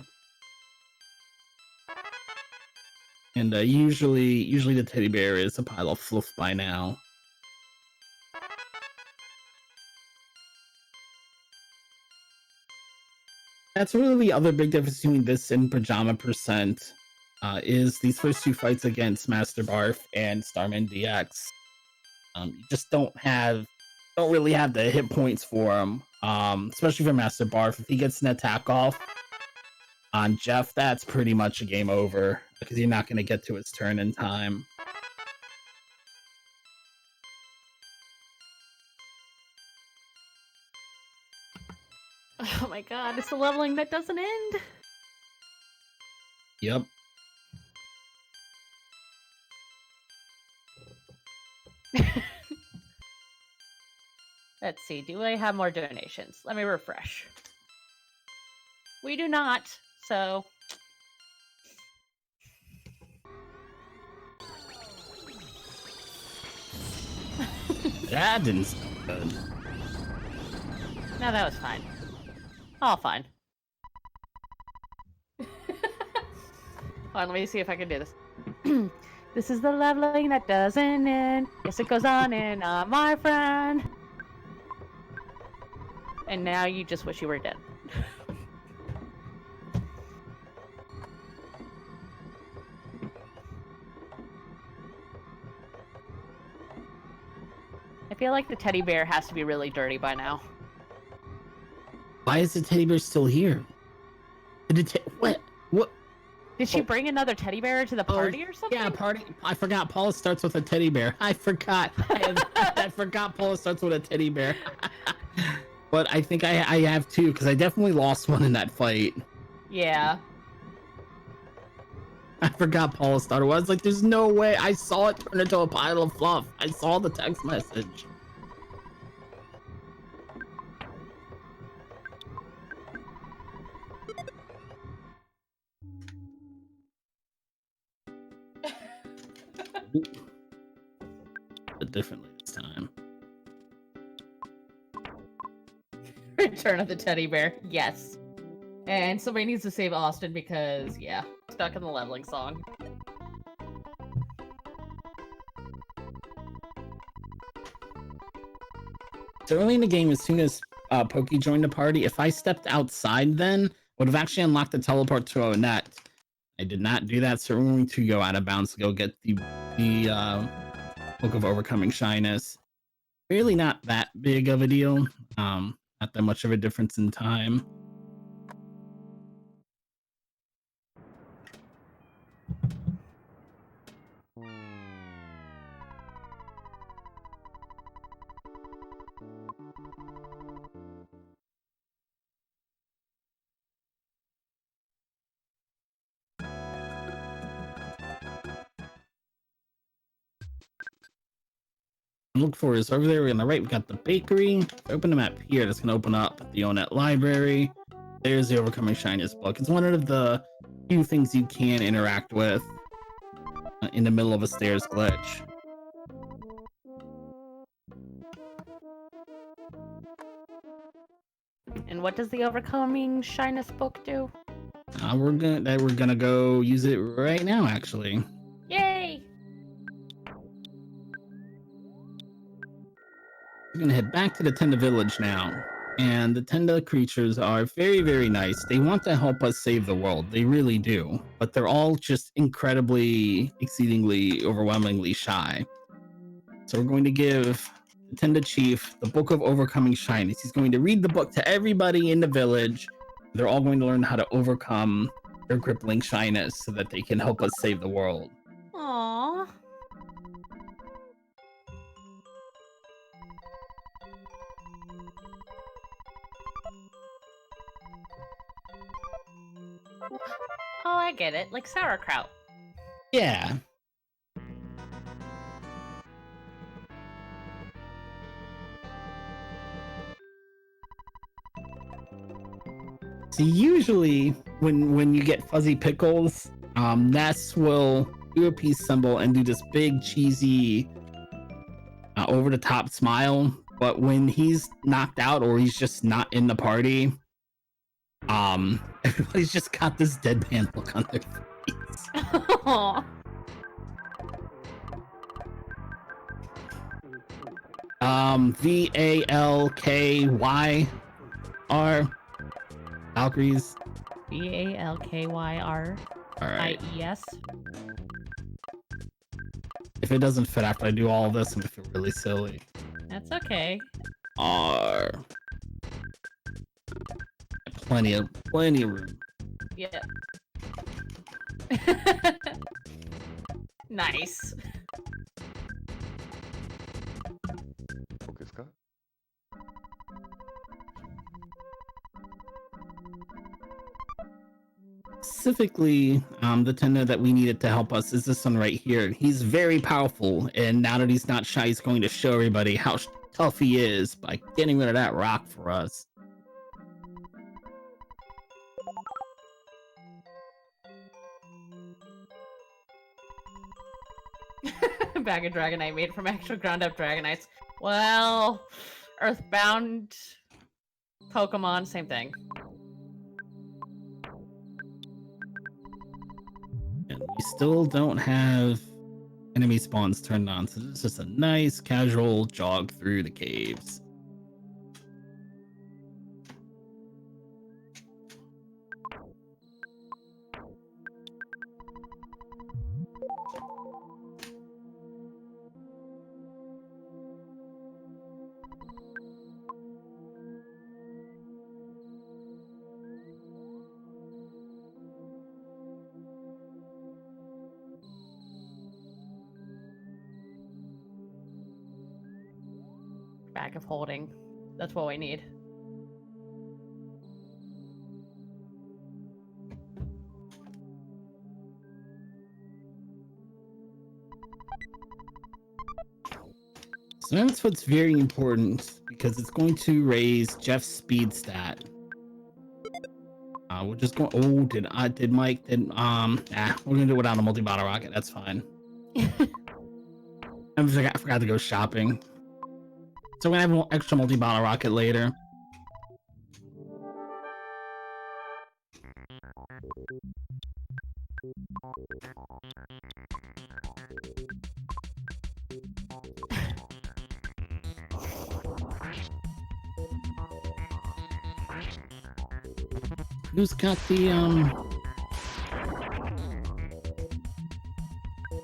And usually the teddy bear is a pile of fluff by now. That's really the other big difference between this and Pajama Percent, is these first two fights against Master Barf and Starman DX. You just don't really have the hit points for him, especially for Master Barf. If he gets an attack off on Jeff, that's pretty much a game over, because you're not going to get to his turn in time. Oh my god, it's the leveling that doesn't end. Yep. Let's see, do I have more donations? Let me refresh. We do not, so... That didn't sound good. No, that was fine. All fine. Hold on, let me see if I can do this. This is the leveling that doesn't end. Yes, it goes on and on, my friend. And now you just wish you were dead. I feel like the teddy bear has to be really dirty by now. Why is the teddy bear still here? What? What? Did she bring another teddy bear to the party or something? Yeah, party. I forgot. Paula starts with a teddy bear. I forgot. I forgot. Paula starts with a teddy bear. But I think I have two because I definitely lost one in that fight. Yeah. I forgot Paula started. I was like, "There's no way." I saw it turn into a pile of fluff. I saw the text message. But differently this time. Return of the teddy bear. Yes. And somebody needs to save Austin because, yeah, stuck in the leveling song. So early in the game, as soon as Pokey joined the party, if I stepped outside then, would have actually unlocked the teleport to a net. I did not do that, so we're going to go out of bounds to go get the Book of Overcoming Shyness. Really not that big of a deal. Not that much of a difference in time. Look for is over there on the right. We got the bakery. Open the map here. That's gonna open up the Onet library. There's the Overcoming Shyness book. It's one of the few things you can interact with in the middle of a stairs glitch. And what does the Overcoming Shyness book do? We're gonna go use it right now, actually. Yay! We're gonna head back to the Tenda village now. And the Tenda creatures are very, very nice. They want to help us save the world. They really do. But they're all just incredibly, exceedingly, overwhelmingly shy. So we're going to give the Tenda Chief the Book of Overcoming Shyness. He's going to read the book to everybody in the village. They're all going to learn how to overcome their crippling shyness so that they can help us save the world. Aww. Oh, I get it. Like sauerkraut. Yeah. So usually when you get fuzzy pickles, Ness will do a peace symbol and do this big cheesy over the top smile. But when he's knocked out or he's just not in the party, everybody's just got this deadpan look on their face. VALKYR Valkyries. VALKYR. All right. IES. If it doesn't fit after I do all this, I'm gonna feel really silly. That's okay. R. Plenty of room. Yeah. Nice. Okay, Scott. Specifically, the Tenda that we needed to help us is this one right here. He's very powerful, and now that he's not shy, he's going to show everybody how tough he is by getting rid of that rock for us. Bag of Dragonite made from actual ground up Dragonites. Well, Earthbound Pokemon, same thing. And we still don't have enemy spawns turned on, so it's just a nice casual jog through the caves. Bag of holding. That's what we need. So that's what's very important because it's going to raise Jeff's speed stat. We're just going. Oh, did Mike? We're gonna do it without a multi-bottle rocket. That's fine. I forgot to go shopping. So we're gonna have an extra multi-bottle rocket later. Who's got the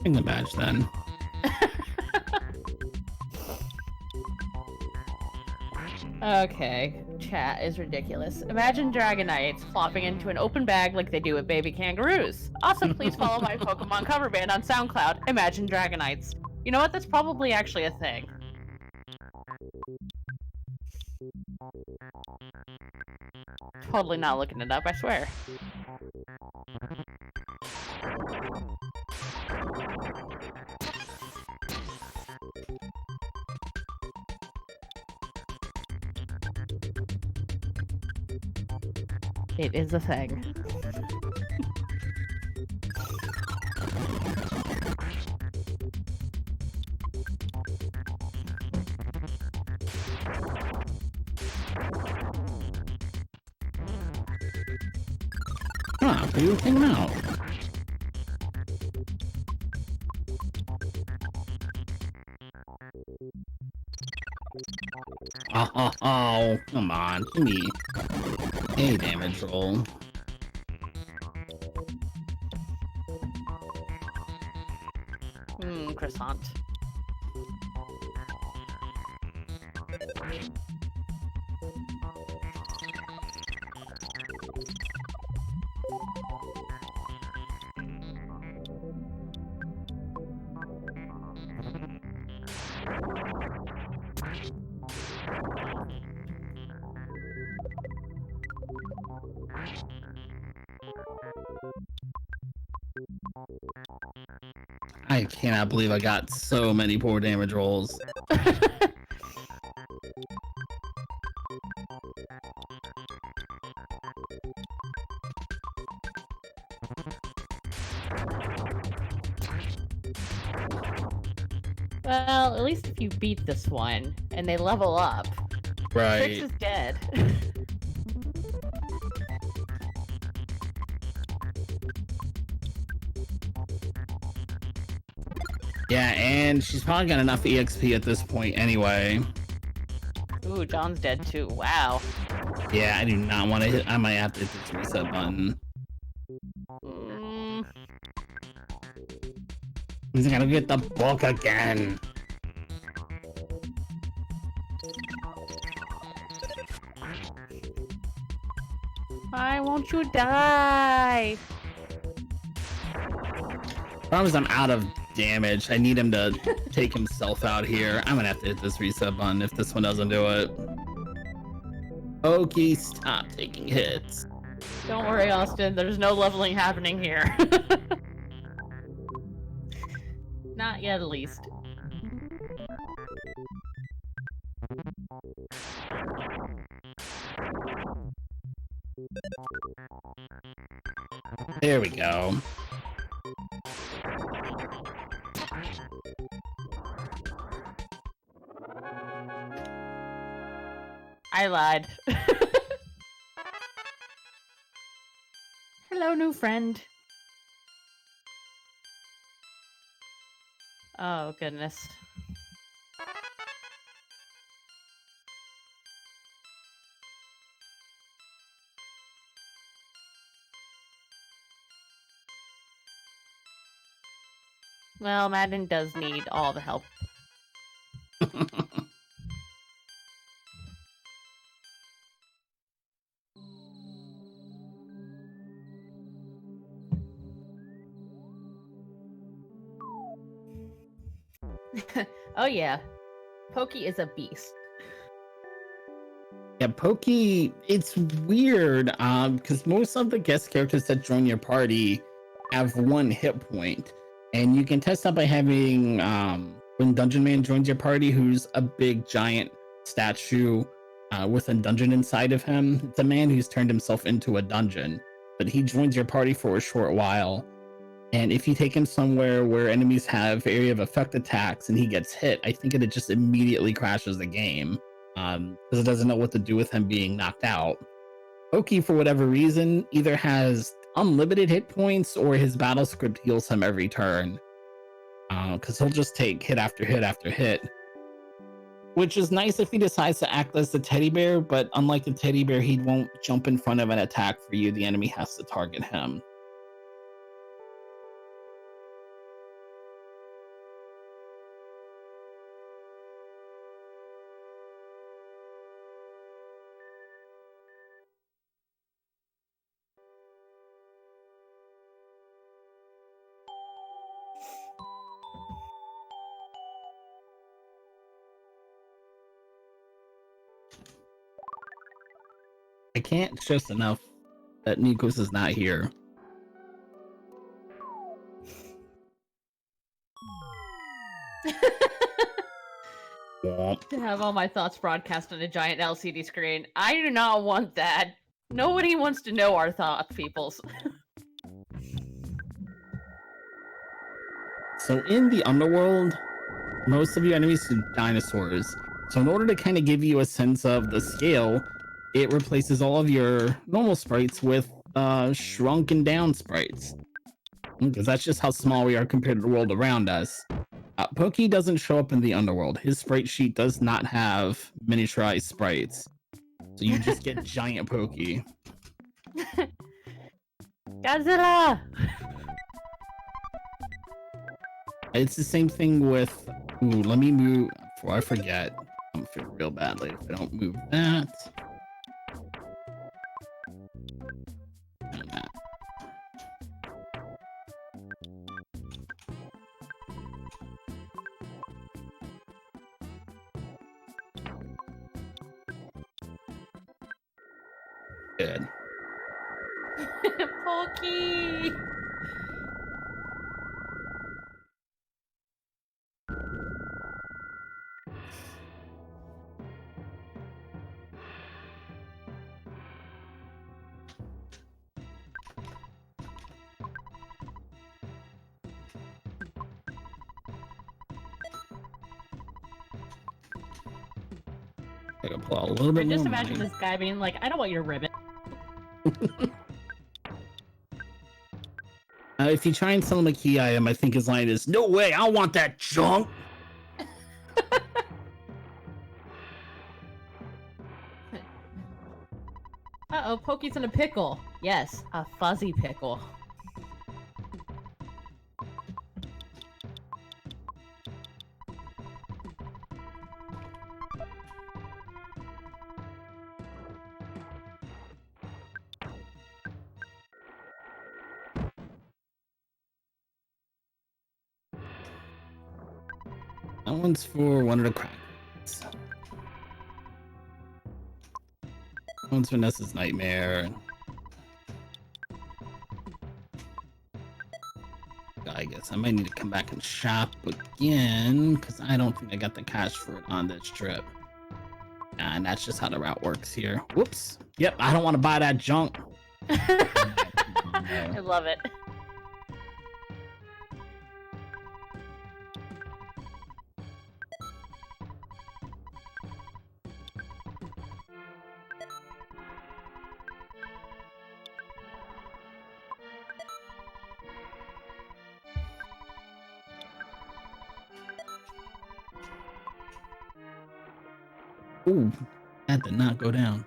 Bring the badge then. Okay, chat is ridiculous. Imagine Dragonites flopping into an open bag like they do with baby kangaroos. Also, please follow my Pokemon cover band on SoundCloud, Imagine Dragonites. You know what? That's probably actually a thing. Totally not looking it up, I swear. It is a thing. Ah, you hang out. Oh, come on, give me a damage roll. Croissant. I cannot believe I got so many poor damage rolls. Well, at least if you beat this one and they level up, Right. Trix is dead. Yeah, and she's probably got enough EXP at this point anyway. Ooh, John's dead too. Wow. Yeah, I do not want to hit. I might have to hit this reset button. He's gonna get the book again. Why won't you die? Problem is I'm out of damage. I need him to take himself out here. I'm gonna have to hit this reset button if this one doesn't do it. Pokey, stop taking hits. Don't worry, Austin. There's no leveling happening here. Not yet, at least. There we go. I lied. Hello, new friend. Oh, goodness. Well, Madden does need all the help. Oh yeah, Pokey is a beast. Yeah, Pokey, it's weird because most of the guest characters that join your party have 1 hit point. And you can test that by having when Dungeon Man joins your party, who's a big giant statue with a dungeon inside of him. It's a man who's turned himself into a dungeon, but he joins your party for a short while. And if you take him somewhere where enemies have area of effect attacks and he gets hit, I think it just immediately crashes the game because it doesn't know what to do with him being knocked out. Pokey, for whatever reason, either has unlimited hit points or his battle script heals him every turn because he'll just take hit after hit after hit, which is nice if he decides to act as the teddy bear, but unlike the teddy bear, he won't jump in front of an attack for you. The enemy has to target him. I can't stress enough that Nikos is not here. To have all my thoughts broadcast on a giant LCD screen. I do not want that. Nobody wants to know our thoughts, peoples. So in the underworld, most of your enemies are dinosaurs. So in order to kind of give you a sense of the scale, it replaces all of your normal sprites with shrunken down sprites. Because that's just how small we are compared to the world around us. Pokey doesn't show up in the underworld. His sprite sheet does not have miniaturized sprites. So you just get giant Pokey. Godzilla! It's the same thing with... Ooh, let me move... Before I forget, I'm gonna feel real badly if I don't move that. And that. Good. Pokey! I can pull out a little bit I more just imagine money. this guy being like, I don't want your ribbon. If you try and sell him a key item, I think his line is, "No way, I want that junk." Uh-oh, Pokey's in a pickle. Yes, a fuzzy pickle. That one's for one of the crackers. That one's Vanessa's nightmare. I guess I might need to come back and shop again because I don't think I got the cash for it on this trip. And that's just how the route works here. Whoops. Yep, I don't want to buy that junk. I love it. Ooh, that did not go down.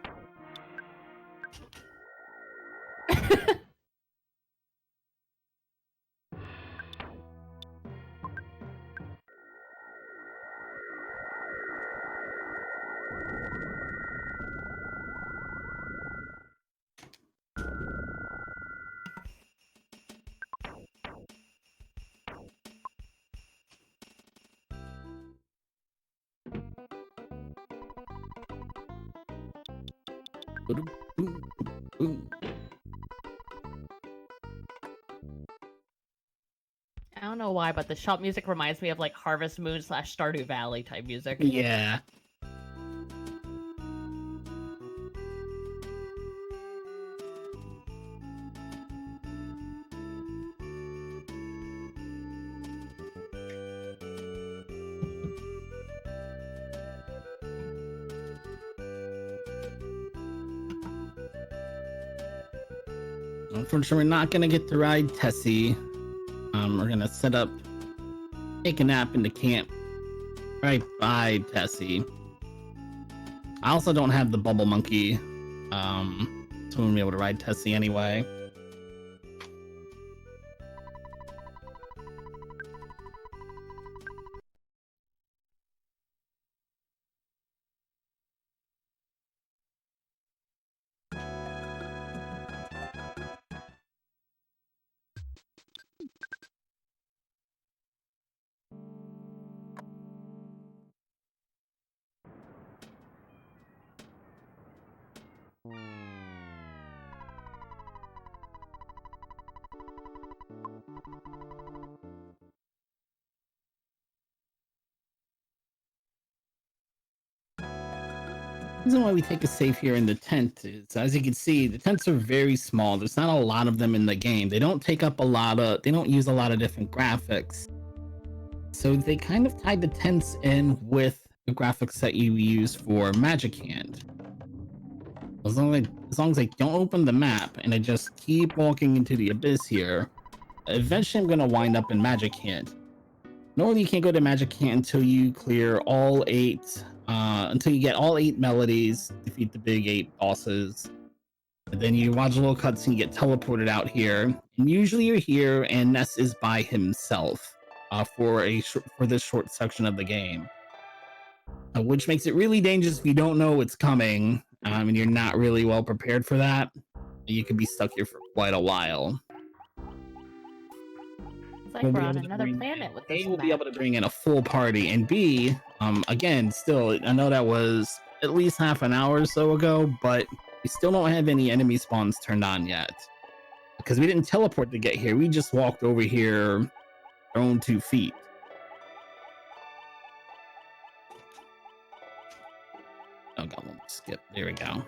Boom, boom, boom. I don't know why, but the shop music reminds me of like Harvest Moon / Stardew Valley type music. Yeah. Unfortunately, we're not gonna get to ride Tessie. We're gonna set up, take a nap in the camp right by Tessie. I also don't have the bubble monkey, so I'm gonna be able to ride Tessie anyway. The reason why we take a safe here in the tent is, as you can see, the tents are very small. There's not a lot of them in the game. They don't take up a lot of, they don't use a lot of different graphics. So they kind of tied the tents in with the graphics that you use for Magic Hand. As long as I don't open the map and I just keep walking into the abyss here, eventually I'm gonna wind up in Magic Hand. Normally you can't go to Magic Hand until you clear all 8 until you get all 8 melodies, defeat the big 8 bosses. And then you watch a little cutscene, you get teleported out here, and usually you're here and Ness is by himself for this short section of the game, which makes it really dangerous if you don't know what's coming and you're not really well prepared for that. You could be stuck here for quite a while. It's like we're on another planet with this A, we'll be map. able to bring in a full party, and B, again, still, I know that was at least half an hour or so ago, but we still don't have any enemy spawns turned on yet. Because we didn't teleport to get here, we just walked over here our own 2 feet. Oh god, we'll skip. There we go.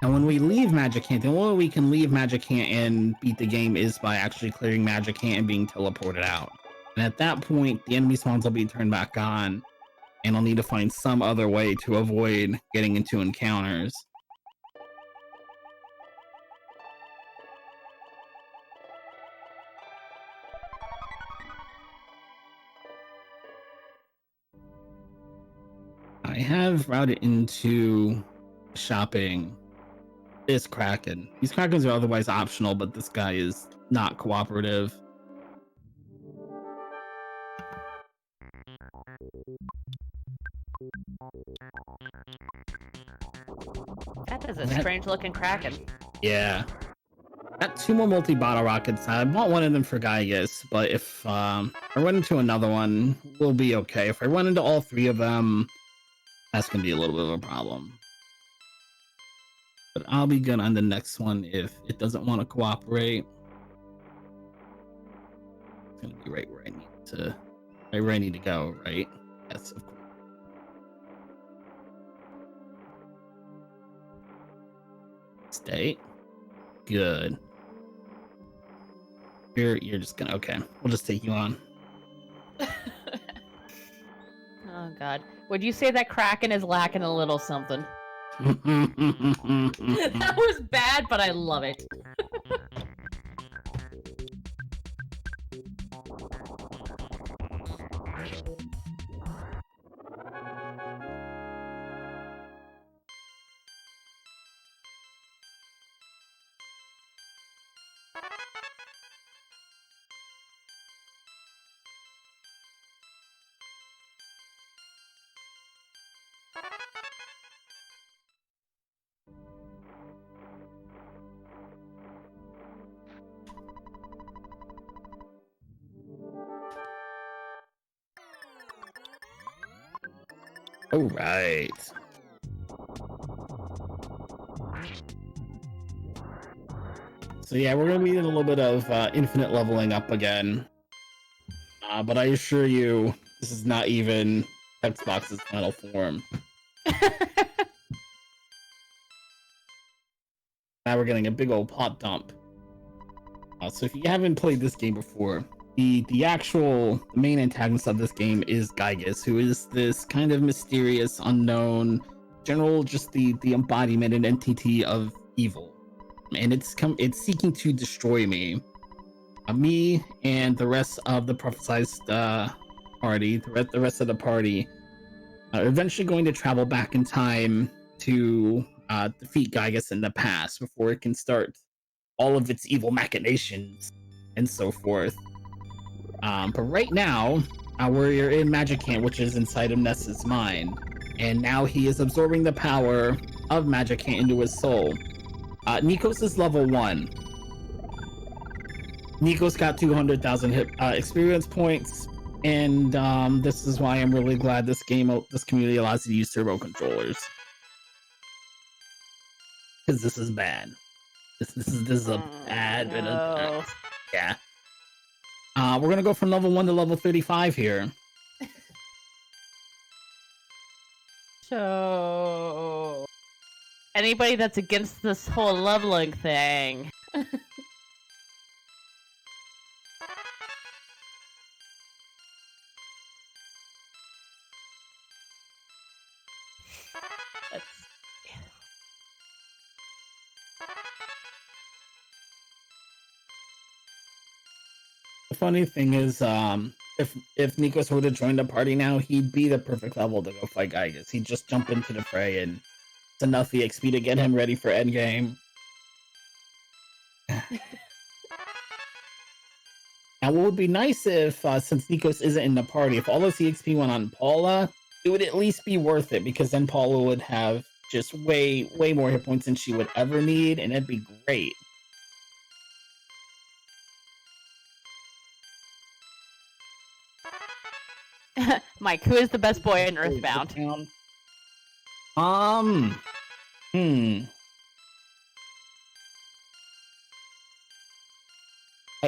And when we leave Magic Hand, the only way we can leave Magic Hand and beat the game is by actually clearing Magic Hand and being teleported out. And at that point, the enemy spawns will be turned back on, and I'll need to find some other way to avoid getting into encounters. I have routed into shopping this Kraken. These Krakens are otherwise optional, but this guy is not cooperative. That is a strange looking Kraken. Yeah. Got 2 more multi-bottle rockets. I bought one of them for Gaius, but if I run into another one, we'll be okay. If I run into all 3 of them, that's gonna be a little bit of a problem. But I'll be good on the next one if it doesn't want to cooperate. It's gonna be right where I need to go, right? Yes, of course. Stay. Good. You're just gonna, okay. We'll just take you on. Oh god. Would you say that Kraken is lacking a little something? That was bad, but I love it. All right. So yeah, we're gonna be in a little bit of infinite leveling up again. But I assure you, this is not even Xbox's final form. Now we're getting a big old pot dump. So if you haven't played this game before, the main antagonist of this game is Gygus, who is this kind of mysterious, unknown, just the embodiment and entity of evil, and it's seeking to destroy me, me and the rest of the prophesized party. The rest of the party are eventually going to travel back in time to defeat Gygus in the past before it can start all of its evil machinations and so forth. But right now, we're in Magicant, which is inside of Ness's mind, and now he is absorbing the power of Magicant into his soul. Nikos is level 1. Nikos got 200,000 experience points, and this is why I'm really glad this community allows you to use turbo controllers, because this is bad. This is a bad bit of yeah. We're gonna go from level 1 to level 35 here. So, anybody that's against this whole leveling thing. The funny thing is, if Nikos were to join the party now, he'd be the perfect level to go fight Gygus. He'd just jump into the fray, and it's enough EXP to get him ready for endgame. Now, what would be nice if, since Nikos isn't in the party, if all this EXP went on Paula, it would at least be worth it, because then Paula would have just way more hit points than she would ever need, and it'd be great. Mike, who is the best boy in Earthbound? I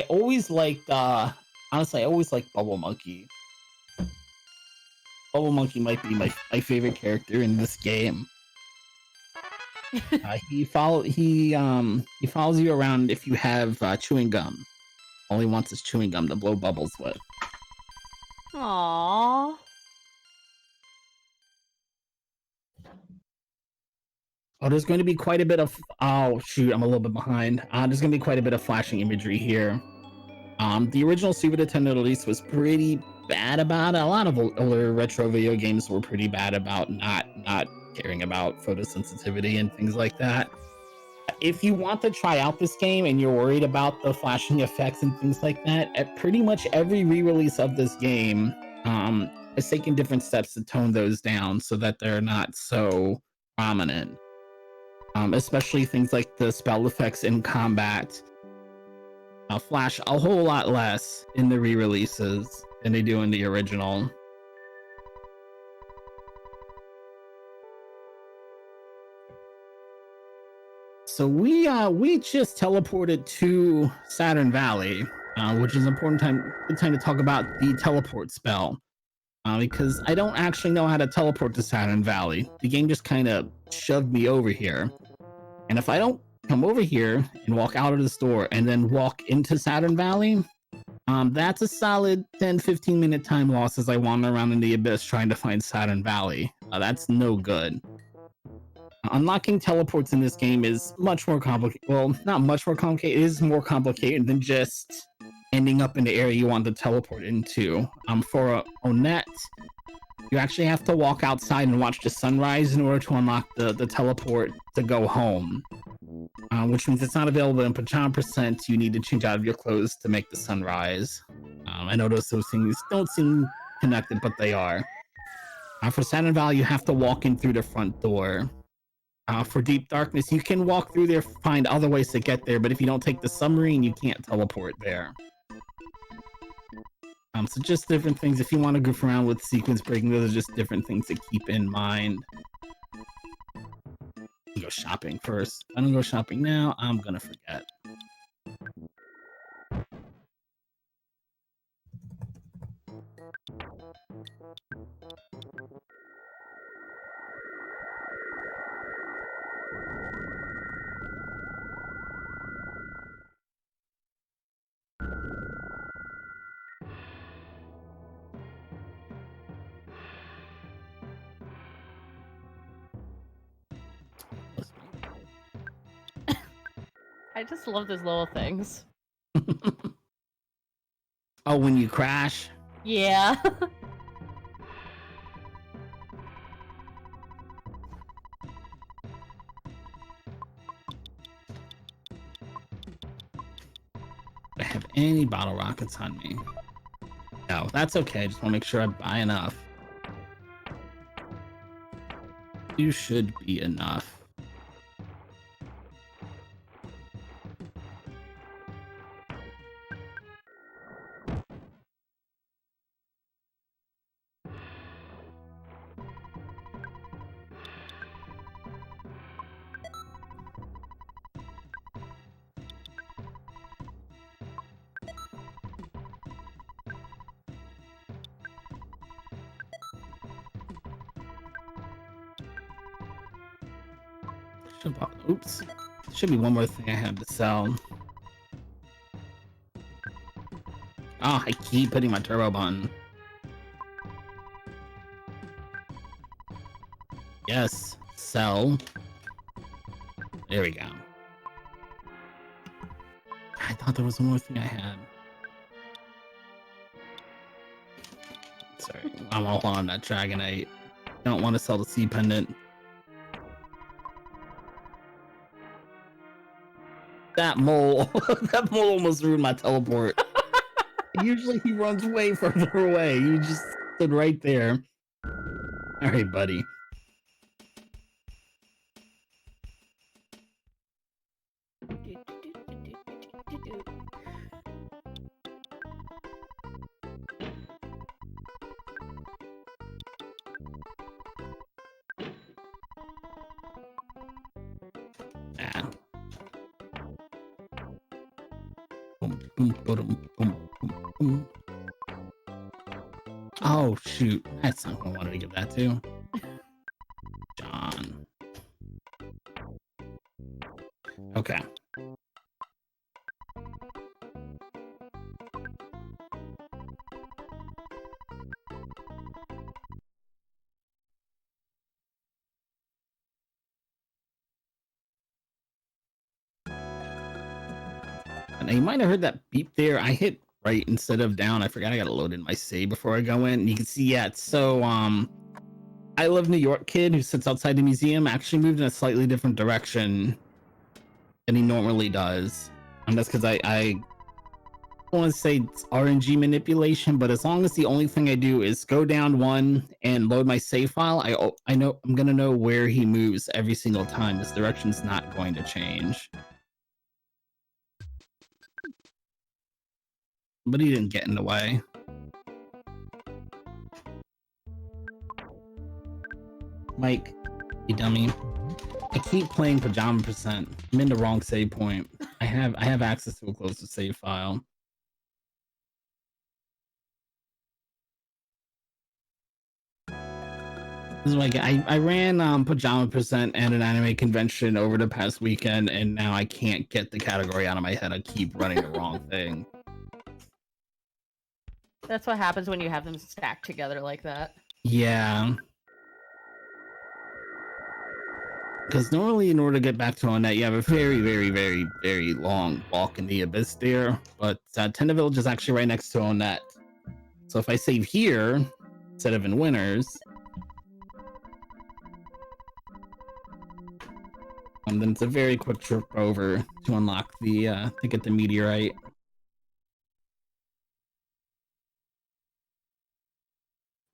always liked, honestly, I always liked MyOhMyke. MyOhMyke might be my favorite character in this game. He follows you around if you have chewing gum. All he wants is chewing gum to blow bubbles with. Aww. Oh, there's going to be quite a bit of... Oh, shoot, I'm a little bit behind. There's going to be quite a bit of flashing imagery here. The original Super Nintendo release was pretty bad about it. A lot of older retro video games were pretty bad about not caring about photosensitivity and things like that. If you want to try out this game and you're worried about the flashing effects and things like that, at pretty much every re-release of this game has taken different steps to tone those down so that they're not so prominent. Especially things like the spell effects in combat flash a whole lot less in the re-releases than they do in the original. So we just teleported to Saturn Valley, which is an important good time to talk about the teleport spell, because I don't actually know how to teleport to Saturn Valley. The game just kind of shoved me over here, and if I don't come over here and walk out of the store and then walk into Saturn Valley, that's a solid 10-15 minute time loss as I wander around in the abyss trying to find Saturn Valley. That's no good. Unlocking teleports in this game is much more complicated. Well, not much more complicated. It is more complicated than just ending up in the area you want to teleport into. For Onett, you actually have to walk outside and watch the sunrise in order to unlock the teleport to go home. Which means it's not available in Pajama Percent. You need to change out of your clothes to make the sunrise. I know those things don't seem connected, but they are. For Saturn Valley, you have to walk in through the front door. For Deep Darkness, you can walk through there, find other ways to get there, but if you don't take the submarine, you can't teleport there. So just different things. If you want to goof around with sequence breaking, those are just different things to keep in mind. Go shopping first. If I don't go shopping now, I'm gonna forget. I just love those little things. Oh, when you crash? Yeah. I have any bottle rockets on me? No, that's okay. I just want to make sure I buy enough. You should be enough. Oops. Should be one more thing I have to sell. Oh, I keep hitting my turbo button. Yes, sell. There we go. I thought there was one more thing I had. Sorry, I'm all on that Dragonite. Don't want to sell the Sea Pendant. That mole, that mole almost ruined my teleport. Usually he runs way further away. You just stood right there. All right, buddy. Ah. Boom, boom, boom, boom, boom, boom. Oh shoot, that's not who I wanted to give that to. John. Okay. And you might have heard that beep there. I hit right instead of down. I forgot I gotta load in my save before I go in. And you can see, yeah, it's so I Love New York kid who sits outside the museum actually moved in a slightly different direction than he normally does. And that's because I want to say it's RNG manipulation, but as long as the only thing I do is go down one and load my save file, I know I'm gonna know where he moves every single time. His direction's not going to change. But he didn't get in the way. Mike, you dummy. I keep playing Pajama Percent. I'm in the wrong save point. I have access to a closed save file. This is like I ran Pajama Percent and an anime convention over the past weekend, and now I can't get the category out of my head. I keep running the wrong thing. That's what happens when you have them stacked together like that. Yeah. Because normally, in order to get back to Onett, you have a very, very, very, very long walk in the abyss there. But Tenda Village is actually right next to Onett. So if I save here instead of in Winners, then it's a very quick trip over to unlock the to get the meteorite.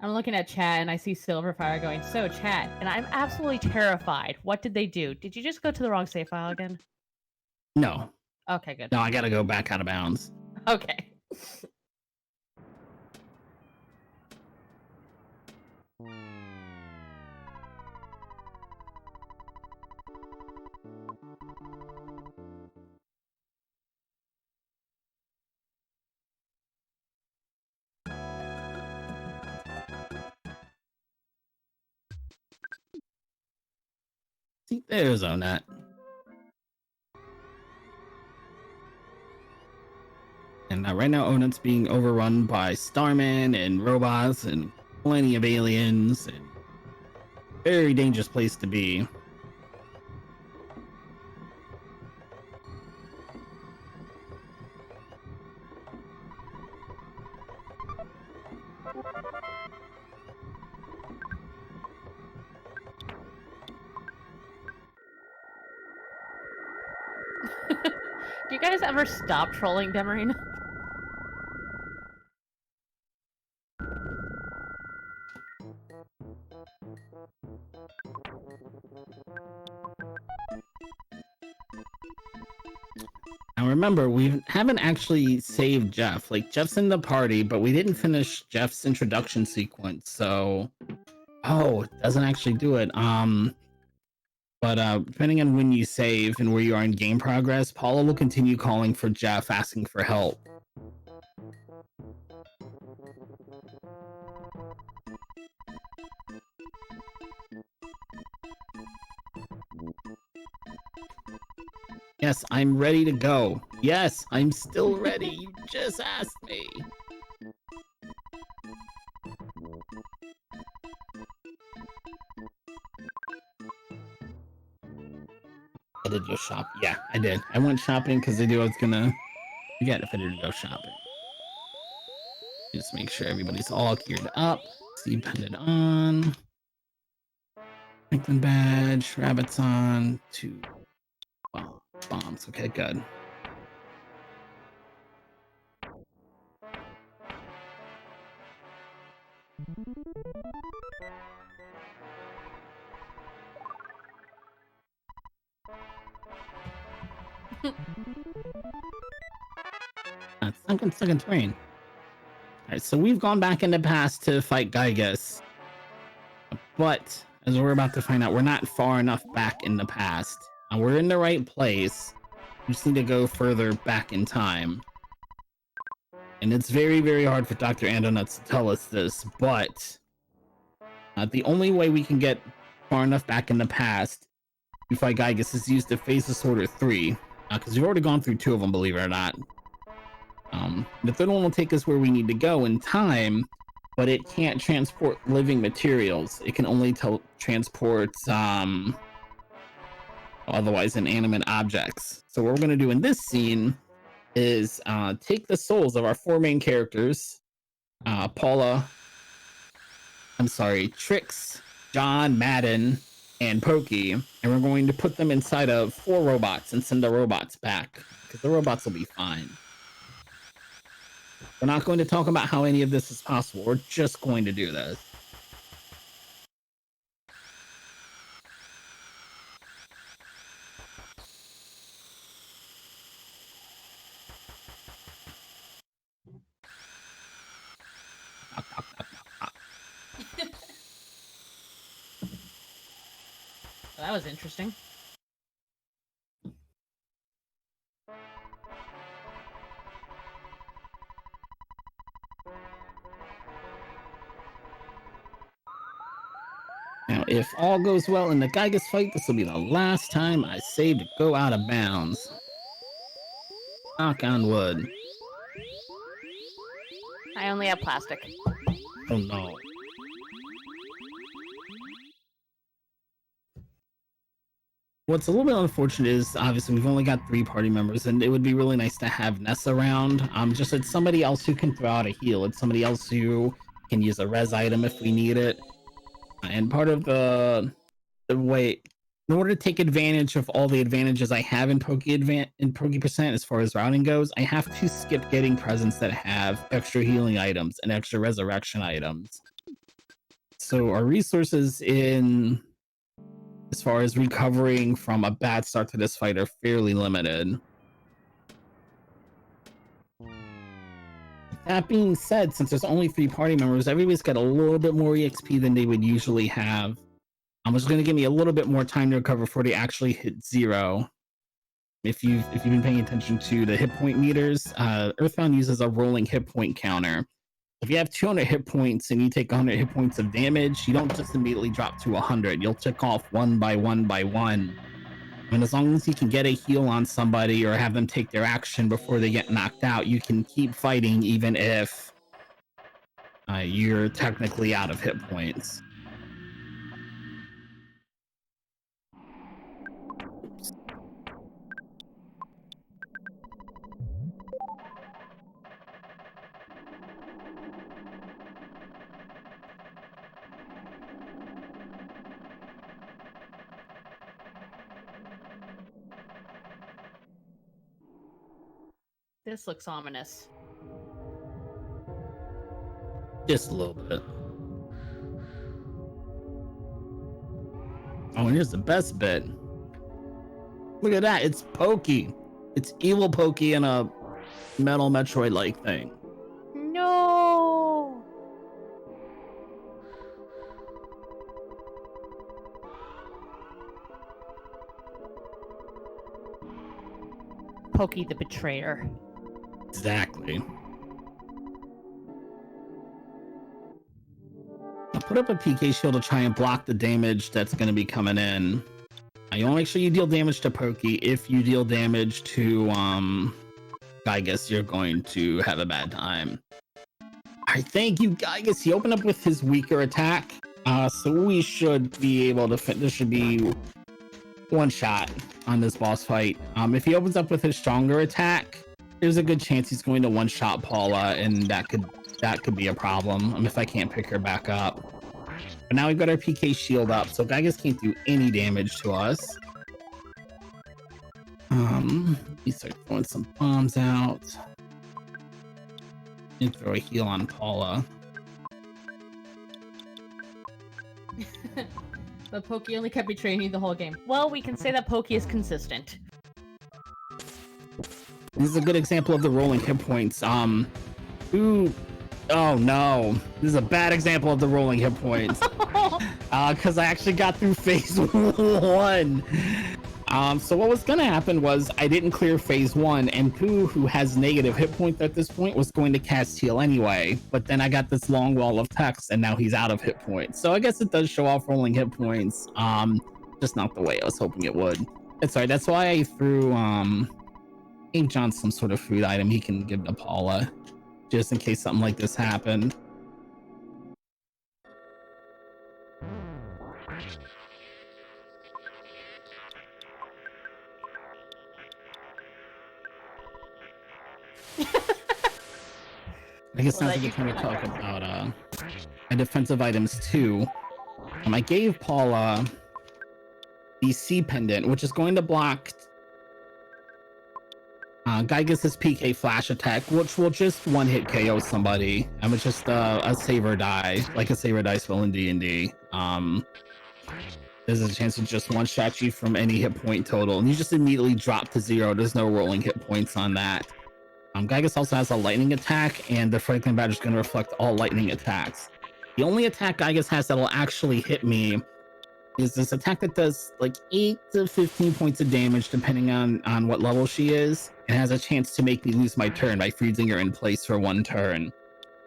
I'm looking at chat and I see Silverfire going, so chat, and I'm absolutely terrified. What did they do? Did you just go to the wrong save file again? No. Okay, good. No, I gotta go back out of bounds. Okay. See, there's Onat. And right now, Onat's being overrun by Starmen and robots and plenty of aliens, and very dangerous place to be. Do you guys ever stop trolling Demarine? Now remember, we haven't actually saved Jeff. Like, Jeff's in the party, but we didn't finish Jeff's introduction sequence, so... Oh, it doesn't actually do it. But depending on when you save and where you are in game progress, Paula will continue calling for Jeff, asking for help. Yes, I'm ready to go. Yes, I'm still ready. You just asked me. I did go shop. Yeah, I did. I went shopping because I knew I was gonna forget if I didn't go shopping. Just make sure everybody's all geared up. Seed pendant on. Franklin badge. Rabbits on. 2 bombs. Okay, good. That's second terrain. Alright, so we've gone back in the past to fight Gygus. But, as we're about to find out, we're not far enough back in the past. We're in the right place. We just need to go further back in time. And it's very, very hard for Dr. Andonuts to tell us this, but the only way we can get far enough back in the past to fight Gygus is use the Phase Disorder 3. Because we've already gone through 2 of them, believe it or not. The third one will take us where we need to go in time, but it can't transport living materials. It can only transport otherwise inanimate objects. So what we're going to do in this scene is take the souls of our 4 main characters, Trix, John, Madden, and Pokey, and we're going to put them inside of 4 robots and send the robots back, because the robots will be fine. We're not going to talk about how any of this is possible. We're just going to do this. That was interesting. Now, if all goes well in the Gygus fight, this will be the last time I save to go out of bounds. Knock on wood. I only have plastic. Oh no. What's a little bit unfortunate is, obviously, we've only got 3 party members, and it would be really nice to have Ness around. Just it's somebody else who can throw out a heal. It's somebody else who can use a res item if we need it. And part of the way, in order to take advantage of all the advantages I have in Pokey% as far as routing goes, I have to skip getting presents that have extra healing items and extra resurrection items. So our resources as far as recovering from a bad start to this fight, are fairly limited. I That being said, since there's only 3 party members, everybody's got a little bit more EXP than they would usually have. Which is going to give me a little bit more time to recover before they actually hit 0. If you've been paying attention to the hit point meters, Earthbound uses a rolling hit point counter. If you have 200 hit points and you take 100 hit points of damage, you don't just immediately drop to 100. You'll tick off one by one by one. And as long as you can get a heal on somebody or have them take their action before they get knocked out, you can keep fighting even if you're technically out of hit points. This looks ominous. Just a little bit. Oh, and here's the best bit. Look at that. It's Pokey. It's evil Pokey in a metal Metroid-like thing. No. Pokey the betrayer. Exactly. I'll put up a PK shield to try and block the damage that's going to be coming in. You want to make sure you deal damage to Pokey. If you deal damage to Gygus, you're going to have a bad time. Alright, thank you, Gygus. He opened up with his weaker attack. So we should be able to fit. This should be one shot on this boss fight. If he opens up with his stronger attack, there's a good chance he's going to one-shot Paula, and that could be a problem if I can't pick her back up. But now we've got our PK shield up, so Gygus can't do any damage to us. We start throwing some bombs out. And throw a heal on Paula. But Pokey only kept betraying you the whole game. Well, we can say that Pokey is consistent. This is a good example of the rolling hit points. Ooh. Oh no. This is a bad example of the rolling hit points. Because I actually got through phase 1. So what was gonna happen was I didn't clear phase 1, and Pooh, who has negative hit points at this point, was going to cast heal anyway. But then I got this long wall of text, and now he's out of hit points. So I guess it does show off rolling hit points. Just not the way I was hoping it would. It's alright. That's why I threw gave John some sort of food item he can give to Paula, just in case something like this happened. I guess now's a good time to talk about my defensive items too. I gave Paula the C pendant, which is going to block Gygus' PK flash attack, which will just one-hit KO somebody. And it's just a save or die, like a save or die spell in D&D. There's a chance to just one-shot you from any hit point total, and you just immediately drop to 0. There's no rolling hit points on that. Gygus also has a lightning attack, and the Franklin badge is going to reflect all lightning attacks. The only attack Gygus has that will actually hit me is this attack that does like 8 to 15 points of damage depending on what level she is, and has a chance to make me lose my turn by freezing her in place for 1 turn.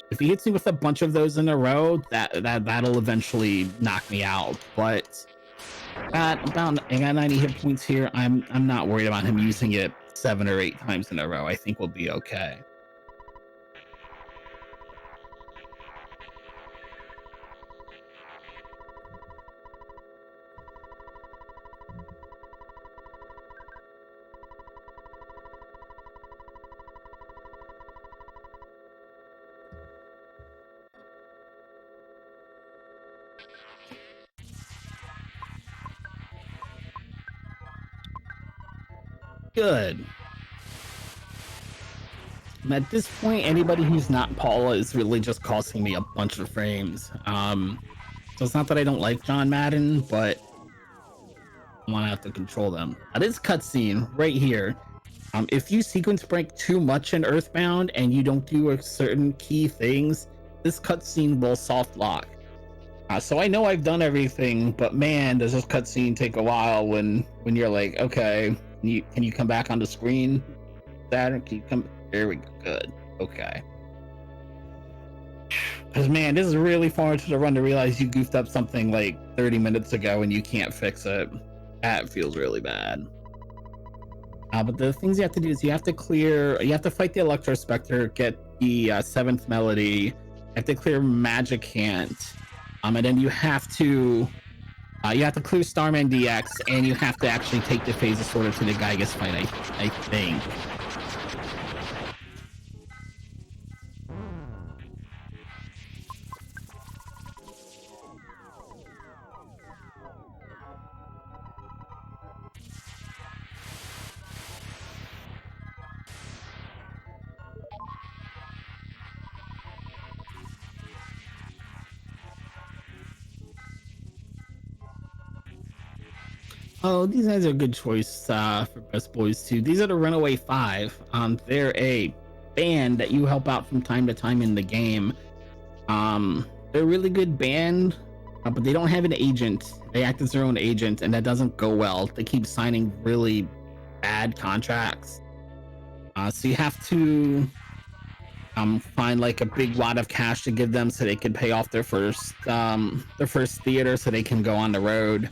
If he hits me with a bunch of those in a row, that'll eventually knock me out. But I got 90 hit points here. I'm not worried about him using it 7 or 8 times in a row. I think we'll be okay. Good. At this point, anybody who's not Paula is really just costing me a bunch of frames. So it's not that I don't like John Madden, but I want to have to control them. Now, this cutscene right here If you sequence break too much in Earthbound and you don't do a certain key things, this cutscene will soft lock. So I know I've done everything, but man, does this cutscene take a while when you're like, okay, can you come back on the screen? That can you come? There we go. Good. Okay. Because man, this is really far into the run to realize you goofed up something like 30 minutes ago and you can't fix it. That feels really bad. But the things you have to do is you have to fight the Electro Spectre, get the 7th melody, you have to clear Magic Hand, and then you have to clear Starman DX, and you have to actually take the Phase of Sword to the Gygas fight, I think. Oh, these guys are a good choice for Best Boys too. These are the Runaway Five. They're a band that you help out from time to time in the game. They're a really good band, but they don't have an agent. They act as their own agent, and that doesn't go well. They keep signing really bad contracts. So you have to find like a big wad of cash to give them so they can pay off their first theater so they can go on the road.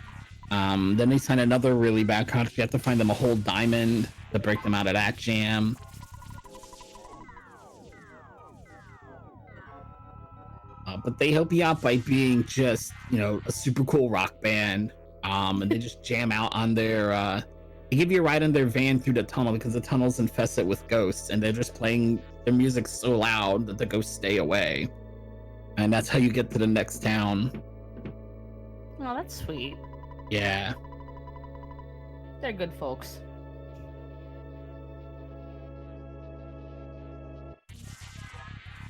Then they sign another really bad contract. You have to find them a whole diamond to break them out of that jam. But they help you out by being just, a super cool rock band. And they just jam out on their, they give you a ride in their van through the tunnel because the tunnel's infested with ghosts, and they're just playing their music so loud that the ghosts stay away. And that's how you get to the next town. Oh, that's sweet. Yeah. They're good folks.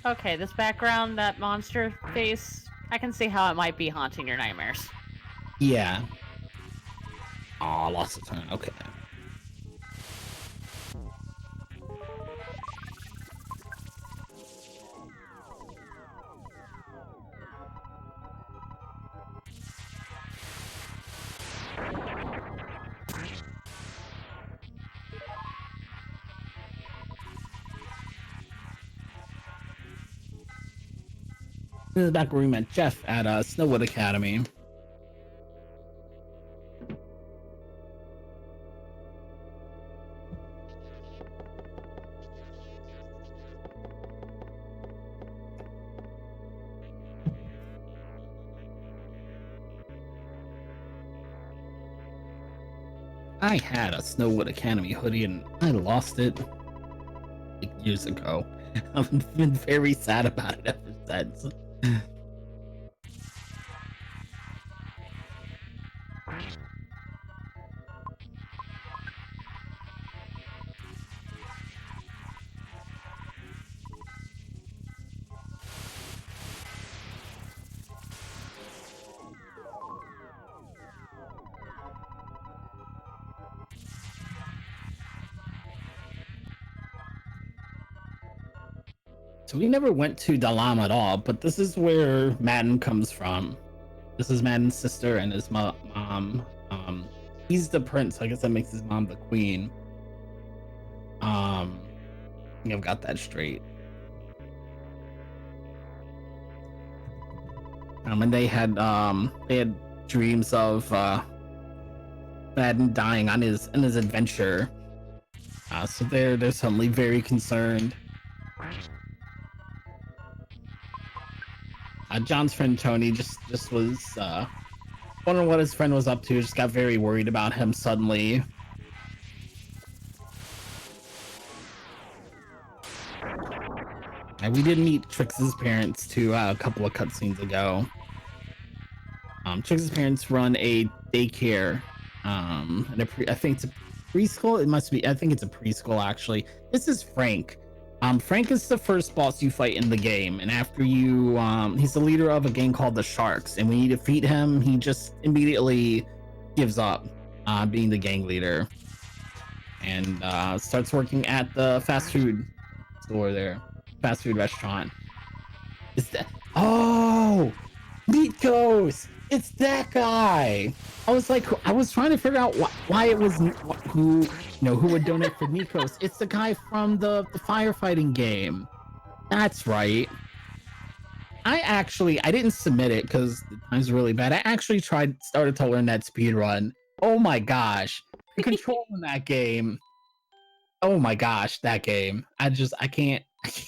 Okay, this background, that monster face, I can see how it might be haunting your nightmares. Yeah. Aw, lost a turn. Okay. This is back where we met Jeff at Snowwood Academy. I had a Snowwood Academy hoodie and I lost it like years ago. I've been very sad about it ever since. So we never went to Dalam at all, but this is where Madden comes from. This is Madden's sister and his mom. He's the prince. I guess that makes his mom the queen. I think I've got that straight. And they had dreams of Madden dying on his adventure. So they're suddenly very concerned. John's friend Tony just was wondering what his friend was up to. Just got very worried about him suddenly. And we did meet Trix's parents too a couple of cutscenes ago. Trix's parents run a daycare. And I think it's a preschool. It must be. I think it's a preschool actually. This is Frank. Frank is the first boss you fight in the game, and after you, he's the leader of a gang called the Sharks, and when you defeat him, he just immediately gives up being the gang leader. and starts working at the fast food store there, fast food restaurant. Is that? Oh, Nikos! It's that guy. I was trying to figure out why it was who would donate for Nikos. It's the guy from the firefighting game. That's right. I didn't submit it because the time's really bad. I actually started to learn that speed run. Oh my gosh, the control in that game. Oh my gosh, that game. I can't do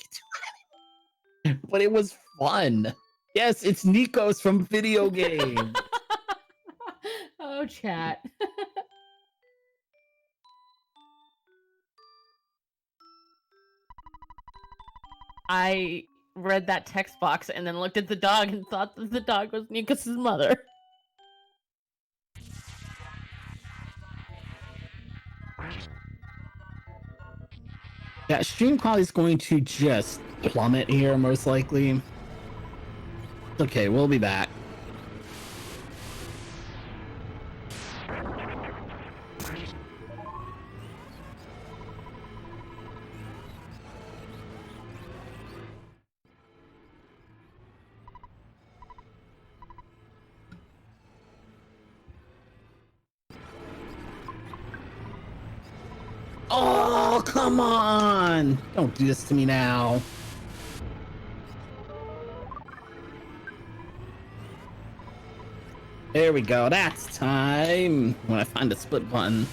it. But it was fun. Yes, it's Nikos from video game. Oh, chat. I read that text box and then looked at the dog and thought that the dog was Nikos' mother. Yeah, stream quality is going to just plummet here, most likely. Okay, we'll be back. Oh, come on! Don't do this to me now. There we go. That's time. When I find the split button.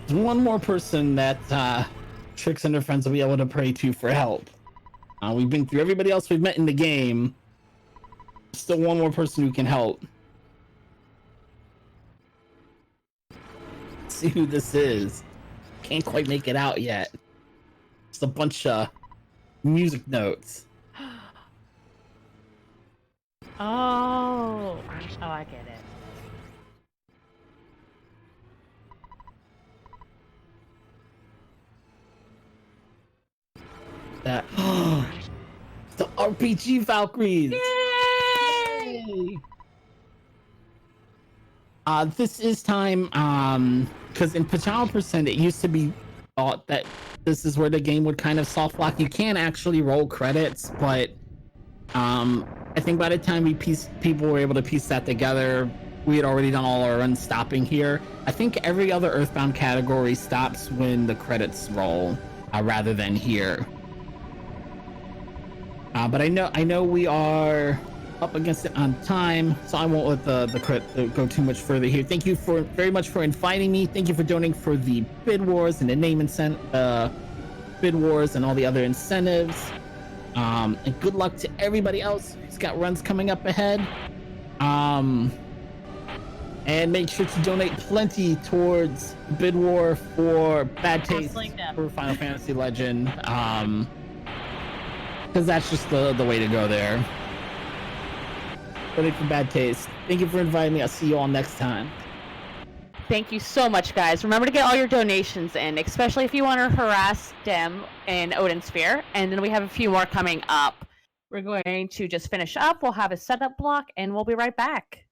There's one more person that Trix and her friends will be able to pray to for help. We've been through everybody else we've met in the game. Still one more person who can help. Let's see who this is. Can't quite make it out yet. Just a bunch of music notes. Oh, I get it. That the RPG Valkyries. Yay! This is time because in Pajama Percent it used to be thought that this is where the game would kind of soft lock. You can actually roll credits, but I think by the time people were able to piece that together, we had already done all our unstopping here. I think every other Earthbound category stops when the credits roll, rather than here. But I know we are up against it on time, so I won't let the credit go too much further here. Thank you very much for inviting me. Thank you for donating for the bid wars and the name bid wars and all the other incentives. And good luck to everybody else who's got runs coming up ahead. And make sure to donate plenty towards bid war for Bad Taste for Final Fantasy Legend. Because that's just the way to go there. Donate for Bad Taste. Thank you for inviting me. I'll see you all next time. Thank you so much, guys. Remember to get all your donations in, especially if you want to harass Dem in Odin Sphere. And then we have a few more coming up. We're going to just finish up. We'll have a setup block, and we'll be right back.